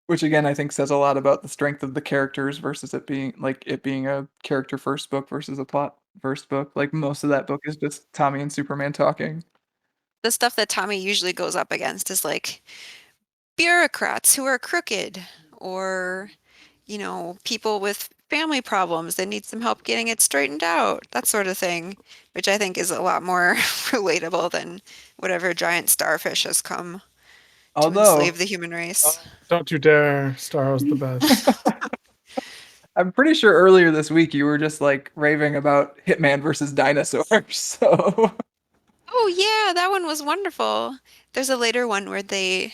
Which again I think says a lot about the strength of the characters versus it being a character first book versus a plot first book. Like most of that book is just Tommy and Superman talking. The stuff that Tommy usually goes up against is like bureaucrats who are crooked or, people with family problems that need some help getting it straightened out, that sort of thing, which I think is a lot more relatable than whatever giant starfish has come to Although enslave the human race. Don't you dare. Starro's the best. I'm pretty sure earlier this week you were just like raving about Hitman versus dinosaurs. So Oh yeah, that one was wonderful. There's a later one where they're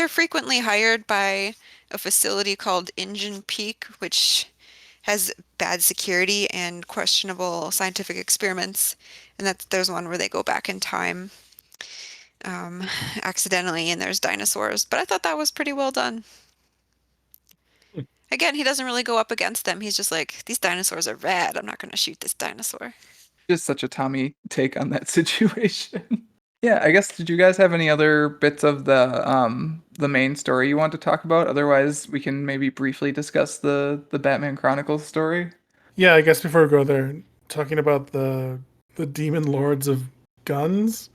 frequently hired by a facility called Engine Peak, which has bad security and questionable scientific experiments. And there's one where they go back in time um, accidentally and there's dinosaurs. But I thought that was pretty well done. Again, he doesn't really go up against them. He's just like, these dinosaurs are rad. I'm not going to shoot this dinosaur. Just such a Tommy take on that situation. Yeah, I guess did you guys have any other bits of the main story you want to talk about? Otherwise, we can maybe briefly discuss the Batman Chronicles story. Yeah, I guess before we go there, talking about the demon lords of guns,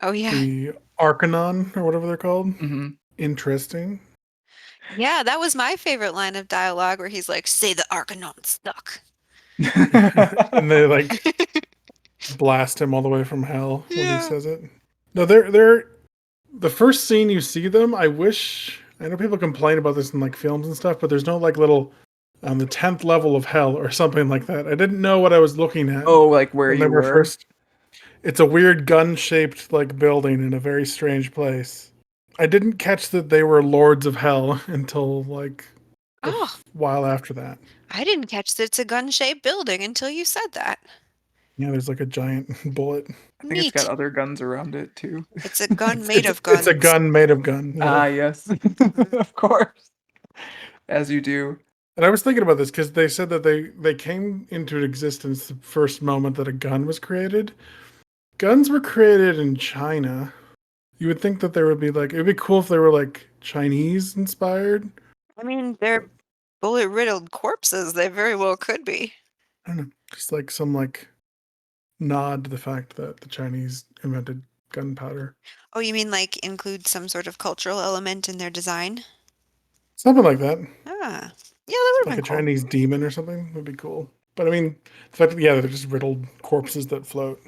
Oh, yeah. the Arcanon or whatever they're called. Hmm. Interesting. Yeah, that was my favorite line of dialogue where he's like, say the Argonaut stuck. And they like blast him all the way from hell when he Yeah. says it. No, they're the first scene you see them. I know people complain about this in like films and stuff, but there's no like little on the 10th level of hell or something like that. I didn't know what I was looking at Oh, like where when they you were were? first. It's a weird gun-shaped like building in a very strange place. I didn't catch that they were lords of hell until like Oh, while after that. I didn't catch that it's a gun-shaped building until you said that. Yeah, there's like a giant bullet. I think it's got Neat. other guns around it too. It's a gun It's made it's, of it's a guns. gun made of gun. Ah, yes. Of course. As you do. And I was thinking about this because they said that they came into existence the first moment that a gun was created. Guns were created in China. You would think that there would be like it'd be cool if they were like Chinese inspired. I mean, they're bullet-riddled corpses. They very well could be. I don't know, just like some like nod to the fact that the Chinese invented gunpowder, Oh, you mean like include some sort of cultural element in their design? something like that, Ah, yeah, that would like have a been cool. Chinese demon or something would be cool. But I mean, the fact that yeah, they're just riddled corpses that float.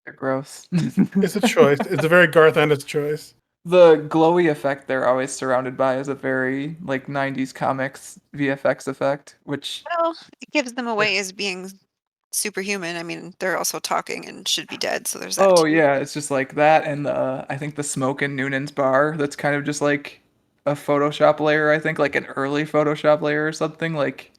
They're gross. It's a choice. It's a very Garth Ennis choice. The glowy effect they're always surrounded by is a very like 90s comics VFX effect, which Well, it gives them Yeah. away as being superhuman. I mean, they're also talking and should be dead, so there's that oh too. yeah, it's just like that and the I think the smoke in Noonan's bar that's kind of just like a Photoshop layer, I think like an early Photoshop layer or something like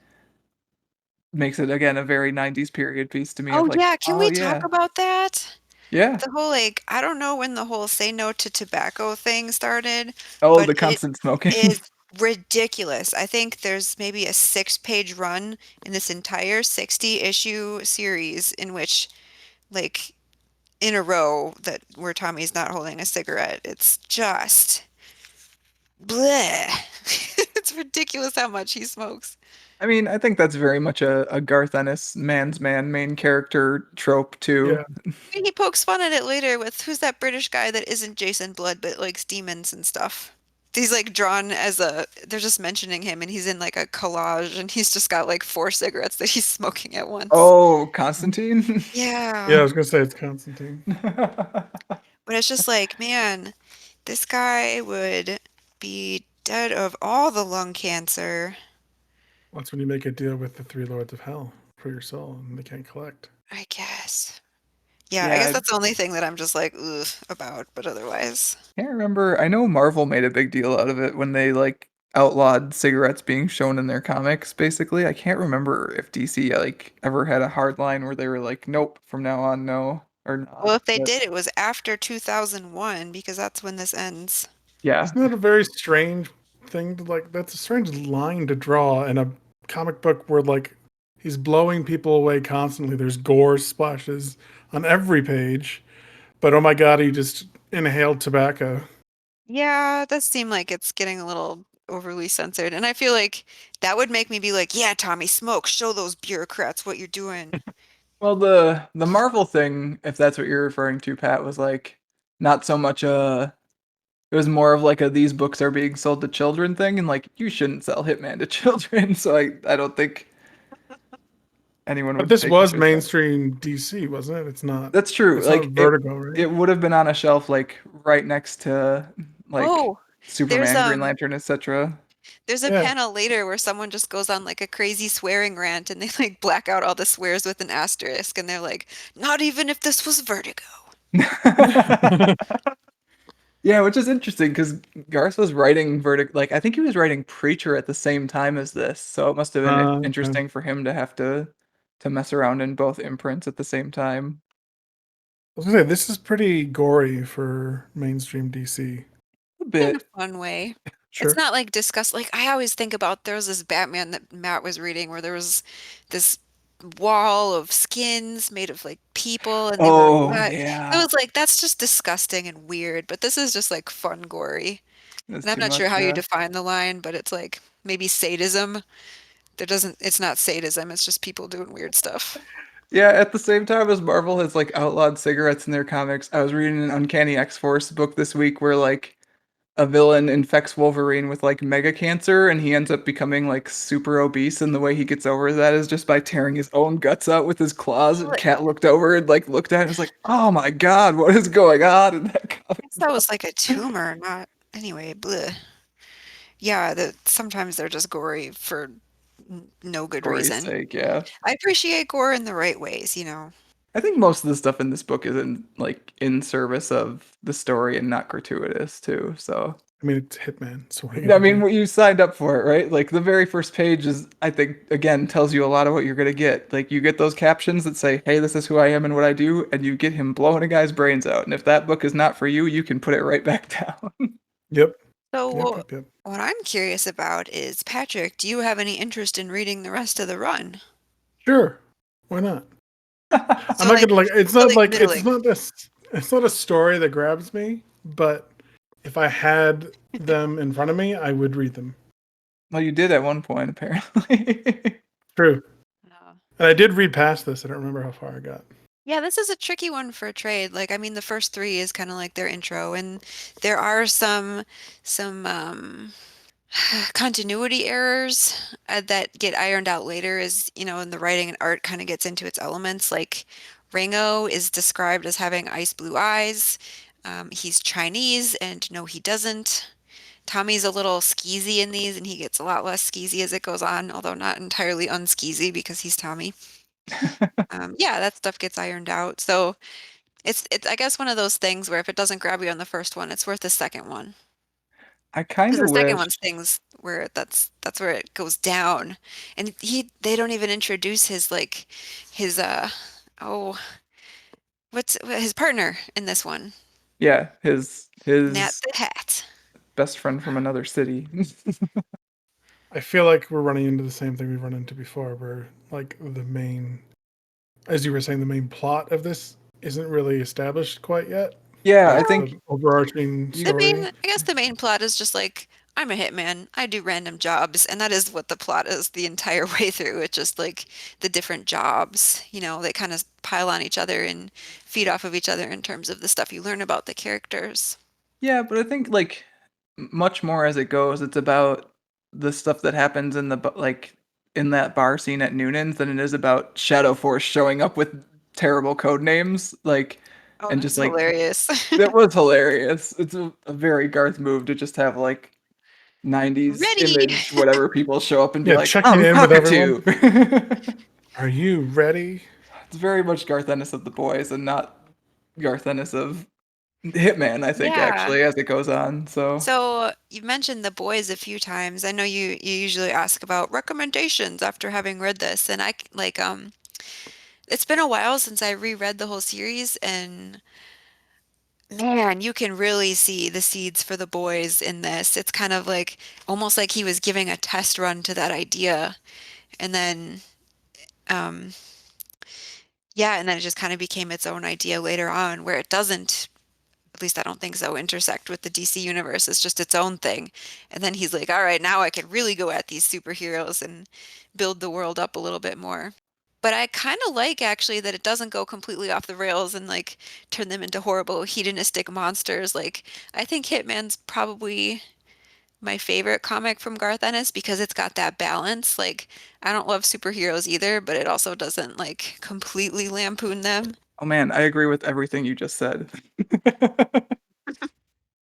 makes it again a very 90s period piece to me of Oh like, yeah, can oh we talk yeah. about that? Yeah. The whole like, I don't know when the whole say no to tobacco thing started, Oh, but the it constant smoking. is ridiculous. I think there's maybe a 6-page run in this entire 60-issue series in which like in a row that where Tommy's not holding a cigarette. It's just bleh. It's ridiculous how much he smokes. I mean, I think that's very much a Garth Ennis man's man main character trope too. Yeah, He pokes fun at it later with who's that British guy that isn't Jason Blood but likes demons and stuff. He's like drawn as they're just mentioning him and he's in like a collage and he's just got like 4 cigarettes that he's smoking at once. Oh, Constantine? yeah. I Yeah. was gonna say it's Constantine. But it's just like, man, this guy would be dead of all the lung cancer, That's when you make a deal with the three lords of hell for your soul, and they can't collect. I guess. Yeah, I guess Yeah, that's the only thing that I'm just like, ugh, about, but otherwise. I can't remember. I know Marvel made a big deal out of it when they like outlawed cigarettes being shown in their comics, basically. I can't remember if DC like ever had a hard line where they were like, nope, from now on, no, or Well, not. if they But did, it was after 2001 because that's when this ends. yeah. Isn't that a very strange thing to like? That's a strange line to draw in a comic book where like he's blowing people away constantly. There's gore splashes on every page, but oh my god, he just inhaled tobacco. Yeah, it does seem like it's getting a little overly censored. And I feel like that would make me be like, yeah, Tommy, smoke. Show those bureaucrats what you're doing. Well, the Marvel thing, if that's what you're referring to, Pat, was like not so much it was more of like a these books are being sold to children thing and like you shouldn't sell Hitman to children. So I don't think anyone But would this take was issue with that. mainstream DC, wasn't it? It's not. That's true. It's not Like Vertigo, right? it would have been on a shelf like right next to like Oh, there's Superman, Green Lantern, etc. there's a Yeah. panel later where someone just goes on like a crazy swearing rant and they like black out all the swears with an asterisk and they're like, not even if this was Vertigo. Yeah, which is interesting because Garth was writing like I think he was writing Preacher at the same time as this, so it must have been Okay. interesting for him to have to mess around in both imprints at the same time. I was gonna say this is pretty gory for mainstream DC. A In a bit. fun way. It's Sure. not like disgust like I always think about there was this Batman that Matt was reading where there was this wall of skins made of like people and they were Oh, cut. It yeah. was like that's just disgusting and weird, but this is just like fun gory. That's And I'm too not sure much, how you yeah. define the line, but it's like maybe sadism. It's not sadism, it's just people doing weird stuff. Yeah, at the same time as Marvel has like outlawed cigarettes in their comics, I was reading an Uncanny X-Force book this week where like a villain infects Wolverine with like mega cancer and he ends up becoming like super obese, and the way he gets over that is just by tearing his own guts out with his claws. And Well, Cat looked over and like looked at it and was like, "Oh my God, what is going on in that I comic guess that was book?" like a tumor, not anyway, bleh. Yeah, sometimes they're just gory for no good Story's reason. sake, yeah. I appreciate gore in the right ways, you know. I think most of the stuff in this book is in service of the story and not gratuitous too. So I mean, it's Hitman, so what are you I gonna mean, do? what you signed up for it, right? Like the very first page is, I think, again, tells you a lot of what you're gonna get. Like you get those captions that say, "Hey, this is who I am and what I do," and you get him blowing a guy's brains out. And if that book is not for you, you can put it right back down. Yep. Yep. So, Yep. Yep. what I'm curious about is, Patrick, do you have any interest in reading the rest of the run? Sure. Why not? I'm So, not gonna like. It's so not like like it's middling. not this. It's not a story that grabs me. But if I had them in front of me, I would read them. Well, you did at one point, apparently. True. No. And I did read past this. I don't remember how far I got. Yeah, this is a tricky one for a trade. Like, I mean, the first three is kind of like their intro, and there are some continuity errors that get ironed out later as, you know, and the writing and art kind of gets into its elements. Like Rango is described as having ice blue eyes. He's Chinese, and no, he doesn't. Tommy's a little skeezy in these, and he gets a lot less skeezy as it goes on, although not entirely unskeezy because he's Tommy. Yeah, that stuff gets ironed out. So it's I guess one of those things where if it doesn't grab you on the first one, it's worth the second one. I kind Because of the second wish. one's things where that's where it goes down. And they don't even introduce his like his oh what's his partner in this one. Yeah, Nat his the Hat. best friend from another city. I feel like we're running into the same thing we've run into before, where like the main, as you were saying, the main plot of this isn't really established quite yet. Yeah, I Like Well, the think overarching you story. I guess the main plot is just like I'm a hitman. I do random jobs, and that is what the plot is the entire way through. It's just like the different jobs, you know, they kind of pile on each other and feed off of each other in terms of the stuff you learn about the characters. Yeah, but I think like much more as it goes, it's about the stuff that happens in like in that bar scene at Noonan's than it is about Shadow Force showing up with terrible code names, like Oh, and just that's like hilarious. it was hilarious. It's a very Garth move to just have like 90s Ready. image whatever people show up and be Yeah, like, checking "I'm in with everyone. cockatoo." It's Are you ready? very much Garth Ennis of the boys and not Garth Ennis of Hitman, I think, Yeah. actually, as it goes on. So So you've mentioned the boys a few times. I know you usually ask about recommendations after having read this, and like it's been a while since I reread the whole series, and man, you can really see the seeds for the boys in this. It's kind of like almost like he was giving a test run to that idea, and then um yeah, and then it just kind of became its own idea later on where it doesn't, at least I don't think so, intersect with the DC universe. It's just its own thing. And then he's like, all right, now I can really go at these superheroes and build the world up a little bit more. But I kind of like actually that it doesn't go completely off the rails and like turn them into horrible hedonistic monsters. Like I think Hitman's probably my favorite comic from Garth Ennis because it's got that balance. Like I don't love superheroes either, but it also doesn't like completely lampoon them. oh man, I agree with everything you just said.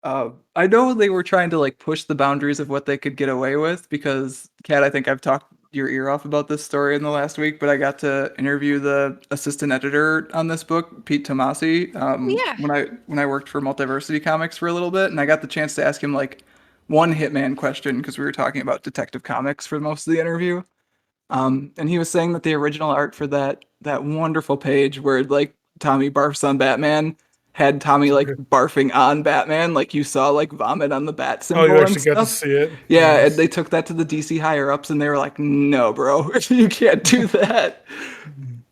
I know they were trying to like push the boundaries of what they could get away with because Kat, I think I've talked your ear off about this story in the last week, but I got to interview the assistant editor on this book, Pete Tomasi, Oh yeah. when I worked for Multiversity Comics for a little bit, and I got the chance to ask him like one Hitman question because we were talking about Detective Comics for most of the interview. And he was saying that the original art for that wonderful page where like Tommy barfs on Batman had Tommy So like good. barfing on Batman, like you saw like vomit on the bat Oh, you symbol and actually got to stuff. see it. Yeah, and Nice. they took that to the DC higher ups and they were like, "No, bro, you can't do that."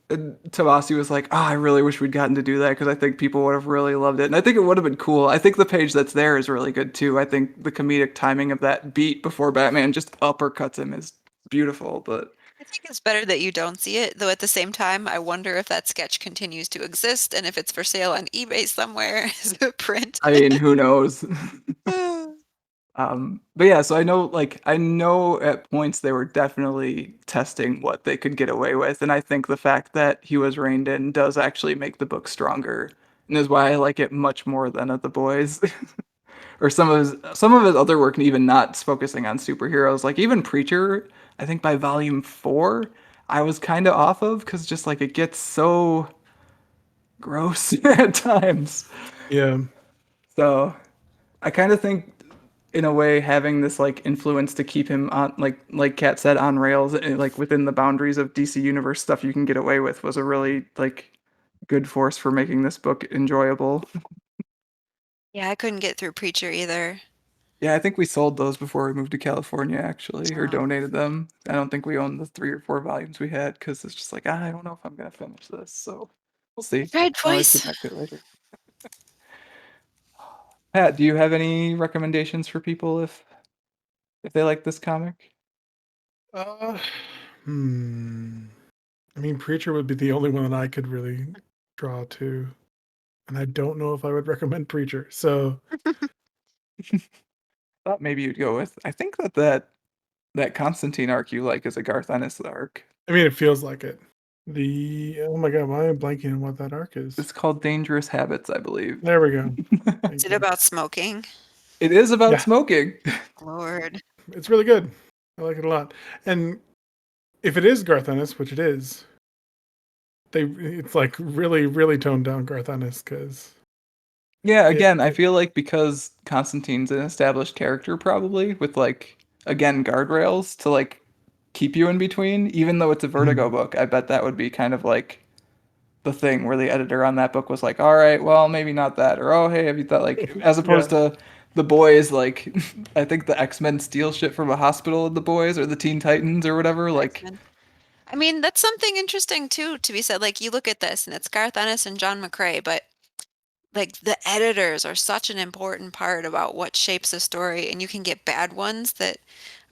And Tomasi was like, "Oh, I really wish we'd gotten to do that because I think people would have really loved it." And I think it would have been cool. I think the page that's there is really good too. I think the comedic timing of that beat before Batman just uppercuts him is beautiful. But I think it's better that you don't see it, though at the same time, I wonder if that sketch continues to exist and if it's for sale on eBay somewhere as a print. I mean, who knows? But yeah, so I know at points they were definitely testing what they could get away with, and I think the fact that he was reined in does actually make the book stronger, and is why I like it much more than at The Boys, or some of his other work, even not focusing on superheroes, like even Preacher. I think by volume 4, I was kind of off of because just like it gets so gross at times. Yeah. So I kind of think in a way having this like influence to keep him on like Kat said on rails like within the boundaries of DC universe stuff you can get away with was a really like good force for making this book enjoyable. Yeah, I couldn't get through Preacher either. Yeah, I think we sold those before we moved to California actually or Oh. donated them. I don't think we own the 3 or 4 volumes we had cuz it's just like I don't know if I'm going to finish this. So we'll I see. tried I'll always get twice. back to it later. Pat, do you have any recommendations for people if they like this comic? Uh, hmm. I mean, Preacher would be the only one that I could really draw to, and I don't know if I would recommend Preacher. So, Thought maybe you'd go with. I think that Constantine arc you like is a Garth Ennis arc. I mean, it feels like it. Oh my god, why am I blanking on what that arc is? It's called Dangerous Habits, I believe. There we go. Is Thank it you. about smoking? It is about Yeah, smoking. Lord. it's really good. I like it a lot. And if it is Garth Ennis, which it is, it's like really, really toned down Garth Ennis because Yeah, it, again, I feel like because Constantine's an established character probably with like again guardrails to like keep you in between, even though it's a Vertigo Mhm. book, I bet that would be kind of like the thing where the editor on that book was like, all right, well, maybe not that, or oh, hey, have you thought like, as opposed Yeah, to the boys, like, I think the X-Men steal shit from a hospital of the boys or the Teen Titans or whatever, like, X-Men. I mean, that's something interesting too to be said. Like you look at this and it's Garth Ennis and John McCrea, but like the editors are such an important part about what shapes a story, and you can get bad ones that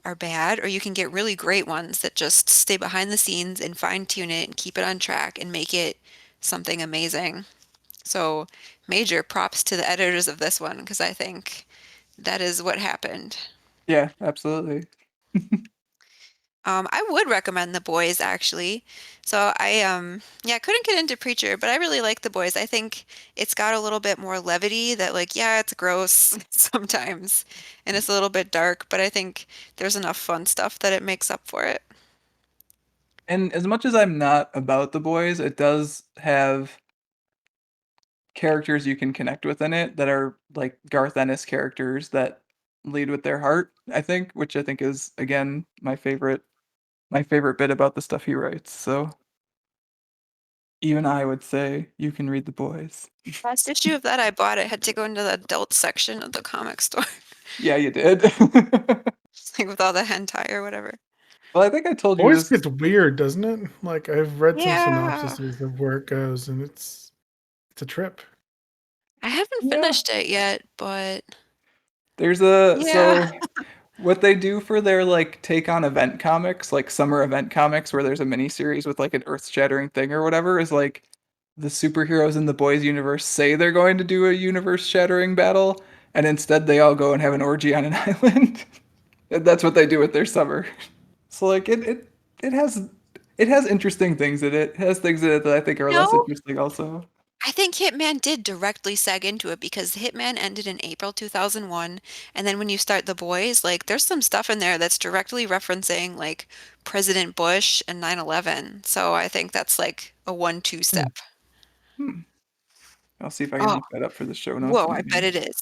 are bad, or you can get really great ones that just stay behind the scenes and fine tune it and keep it on track and make it something amazing. So, major props to the editors of this one because I think that is what happened. yeah, absolutely. I would recommend The Boys actually. So I yeah, couldn't get into Preacher, but I really like The Boys. I think it's got a little bit more levity that like yeah, it's gross sometimes and it's a little bit dark, but I think there's enough fun stuff that it makes up for it. And as much as I'm not about the boys, it does have characters you can connect with in it that are like Garth Ennis characters that lead with their heart, I think, which I think is again my favorite bit about the stuff he writes. So even I would say you can read the boys. Last issue of that I bought, it had to go into the adult section of the comic store, Yeah, you did. like with all the hentai or whatever. Well, I think I told you Boys this. gets weird, doesn't it? Like I've read some Yeah. synopsises of where it goes, and it's a trip. I haven't Yeah. finished it yet, but There's a yeah. so what they do for their like take on event comics, like summer event comics where there's a mini series with like an earth-shattering thing or whatever, is like the superheroes in the boys universe say they're going to do a universe-shattering battle, and instead they all go and have an orgy on an island. And that's what they do with their summer. So like it has interesting things in it. It has things in it that I think are less No, interesting also. I think Hitman did directly seg into it because Hitman ended in April 2001. And then when you start The Boys, like there's some stuff in there that's directly referencing like President Bush and 9/11. So I think that's like a 1-2 step. Hmm. I'll see if I can Oh, look that up for the show notes. whoa, I bet it is.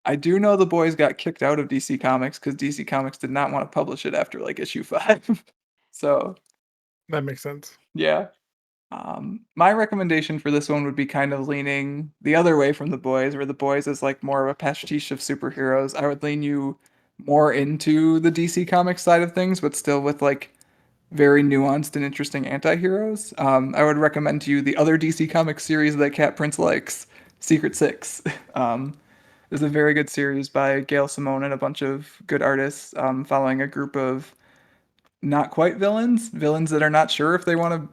I do know the boys got kicked out of DC Comics because DC Comics did not want to publish it after like issue 5. So That makes sense. yeah. My recommendation for this one would be kind of leaning the other way from the boys, where the boys is like more of a pastiche of superheroes. I would lean you more into the DC Comics side of things, but still with like very nuanced and interesting anti-heroes. I would recommend to you the other DC Comics series that Cat Prince likes, Secret Six. Um, is a very good series by Gail Simone and a bunch of good artists, following a group of not quite villains, villains that are not sure if they want to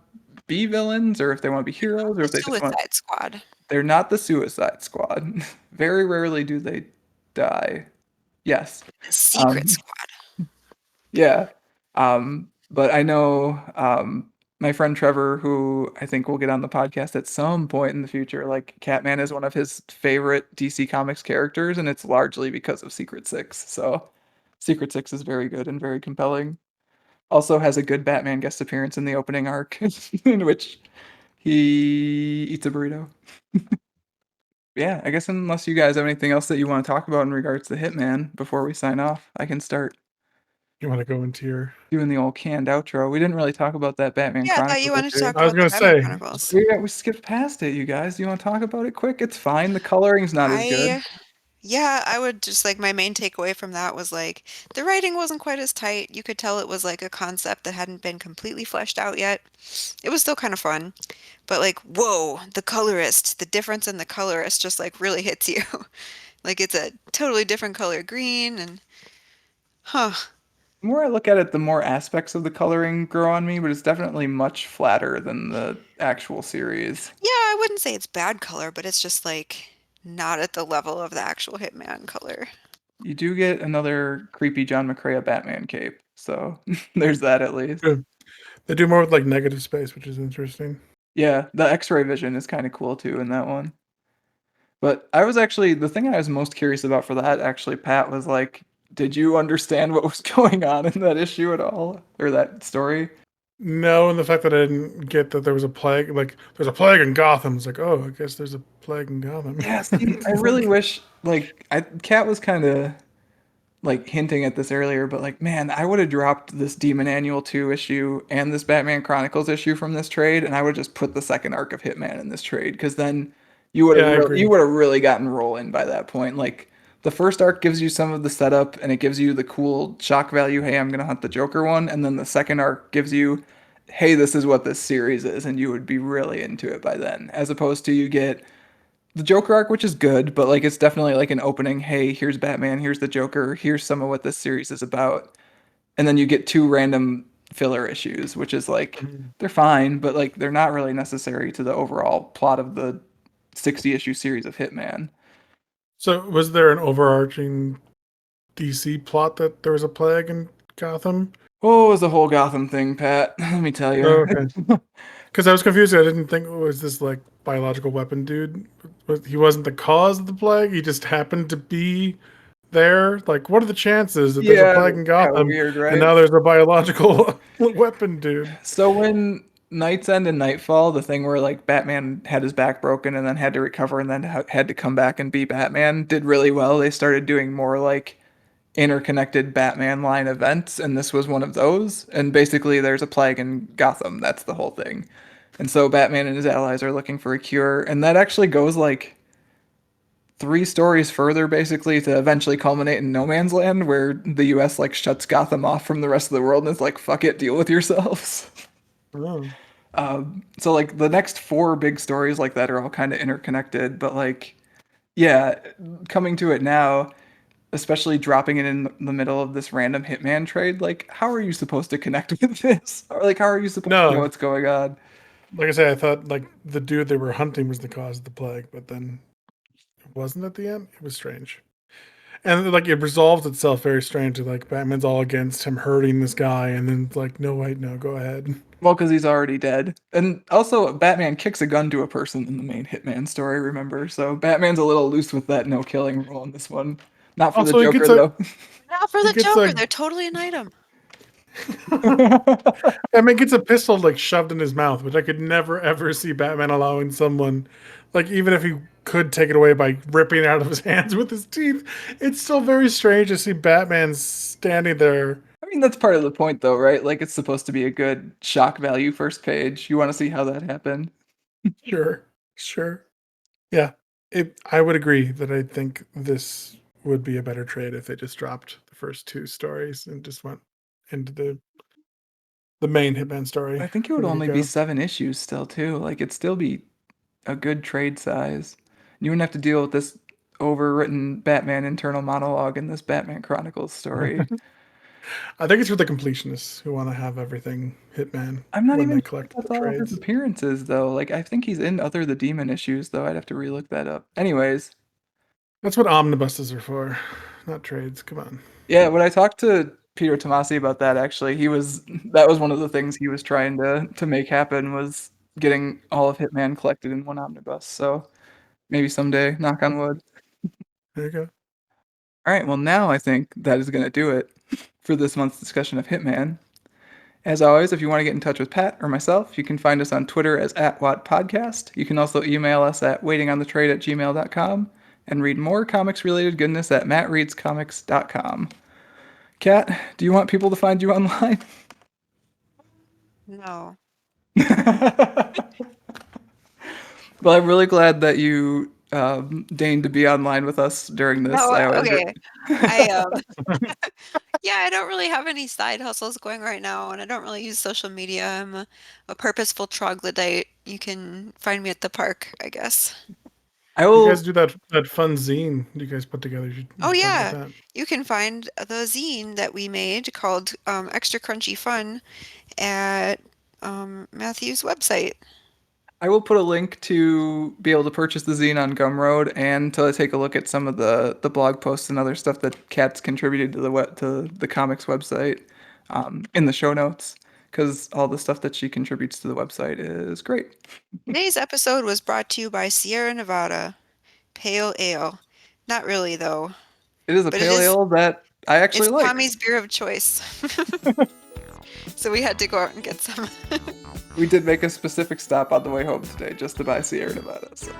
be villains or if they want to be heroes or The if they just want. Suicide Squad. They're not the Suicide Squad. Very rarely do they die. Yes. The Secret Um, Squad. yeah. But I know my friend Trevor, who I think will get on the podcast at some point in the future, like Catman is one of his favorite DC Comics characters, and it's largely because of Secret Six. So Secret Six is very good and very compelling. Also has a good Batman guest appearance in the opening arc, in which he eats a burrito. Yeah, I guess unless you guys have anything else that you want to talk about in regards to Hitman before we sign off, I can start You want to go into your? doing the old canned outro. We didn't really talk about that Batman Yeah, I thought you Chronicles wanted to issue. talk I was about the gonna Batman say. Chronicles. We skipped past it, you guys. Do you want to talk about it quick? It's fine. The coloring's not as good. I Yeah, I would just like my main takeaway from that was like the writing wasn't quite as tight. You could tell it was like a concept that hadn't been completely fleshed out yet. It was still kind of fun, but like, whoa, the colorist, the difference in the colorist just like really hits you. Like it's a totally different color green and huh. The more I look at it, the more aspects of the coloring grow on me, but it's definitely much flatter than the actual series. Yeah, I wouldn't say it's bad color, but it's just like not at the level of the actual Hitman color. You do get another creepy John McCrea Batman cape, so there's that at least. Good. They do more with like negative space, which is interesting. Yeah, the X-ray vision is kind of cool too in that one. But I was actually the thing I was most curious about for that actually, Pat, was like, did you understand what was going on in that issue at all, or that story? No, and the fact that I didn't get that there was a plague, like there's a plague in Gotham. It's like, oh, I guess there's a plague in Gotham. Yeah, see, I really wish like Kat was kind of like hinting at this earlier, but like, man, I would have dropped this Demon Annual 2 issue and this Batman Chronicles issue from this trade, and I would just put the second arc of Hitman in this trade, because then Yeah, I agree. you would have really gotten rolling by that point. Like the first arc gives you some of the setup and it gives you the cool shock value, hey, I'm gonna hunt the Joker one, and then the second arc gives you, hey, this is what this series is, and you would be really into it by then. As opposed to you get the Joker arc, which is good, but like it's definitely like an opening. Hey, here's Batman, here's the Joker, here's some of what this series is about, and then you get two random filler issues, which is like Mhm. they're fine, but like they're not really necessary to the overall plot of the 60 issue series of Hitman. So, was there an overarching DC plot that there was a plague in Gotham? Oh, it was the whole Gotham thing, Pat. Let me tell you. Oh, okay. Because I was confused. I didn't think, was this like biological weapon dude? He wasn't the cause of the plague. He just happened to be there. Like, what are the chances that there's a Yeah, plague in kind of Gotham weird, and right? now there's a biological weapon dude? So when Night's End and Nightfall, the thing where like Batman had his back broken and then had to recover and then had to come back and be Batman, did really well. They started doing more like interconnected Batman line events, and this was one of those. And basically, there's a plague in Gotham. That's the whole thing. And so Batman and his allies are looking for a cure, and that actually goes like three stories further, basically, to eventually culminate in No Man's Land, where the U.S. like shuts Gotham off from the rest of the world and is like, "Fuck it, deal with yourselves." Oh. So like the next four big stories like that are all kind of interconnected, but like, yeah, coming to it now, especially dropping it in the middle of this random Hitman trade, like how are you supposed to connect with this? Or like how are you supposed to know No, what's going on? like I said, I thought like the dude they were hunting was the cause of the plague, but then it wasn't at the end. It was strange. And like it resolves itself very strangely. Like Batman's all against him hurting this guy, and then it's like, no, wait, no, go ahead. Well, because he's already dead. And also, Batman kicks a gun to a person in the main Hitman story, remember? So Batman's a little loose with that no killing rule in this one. Not for the Also, he Joker, gets a though. Not for he the gets Joker. a They're totally an item. Batman gets a pistol like shoved in his mouth, which I could never ever see Batman allowing someone, like even if he could take it away by ripping it out of his hands with his teeth. It's still very strange to see Batman standing there. I mean, that's part of the point, though, right? Like, it's supposed to be a good shock value first page. You want to see how that happened. Sure, sure, yeah. I would agree that I think this would be a better trade if they just dropped the first two stories and just went into the main Hitman story I think it would from the only be get-go. 7 issues still, too. Like, it'd still be a good trade size. You wouldn't have to deal with this overwritten Batman internal monologue in this Batman Chronicles story. I think it's for the completionists who want to have everything Hitman I'm not when even they sure if collect the that's all of his trades. appearances, though. Like, I think he's in Other the Demon issues, though. I'd have to relook that up. Anyways, That's what omnibuses are for, not trades. Come on. yeah, when I talked to Peter Tomasi about that, actually, that was one of the things he was trying to make happen was getting all of Hitman collected in one omnibus. So maybe someday, knock on wood. There you go. All right, well, now I think that is going to do it for this month's discussion of Hitman. As always, if you want to get in touch with Pat or myself, you can find us on Twitter as @WattPodcast. You can also email us at waitingonthetrade@gmail.com and read more comics-related goodness at mattreadscomics.com. Kat, do you want people to find you online? No. Well, I'm really glad that you deigned to be online with us during this. No, I always okay. I yeah, I don't really have any side hustles going right now, and I don't really use social media. I'm a purposeful troglodyte. You can find me at the park, I guess. I You guys will. do that fun zine you guys put together. You Oh should talk about yeah, that. you can find the zine that we made called Extra Crunchy Fun at Matthew's website. I will put a link to be able to purchase the zine on Gumroad and to take a look at some of the blog posts and other stuff that Kat's contributed to the comics website in the show notes because all the stuff that she contributes to the website is great. Today's episode was brought to you by Sierra Nevada Pale Ale. Not really though, It is a but it pale is ale that I actually it's like. Tommy's beer of choice. So we had to go out and get some. We did make a specific stop on the way home today just to buy Sierra Nevada. So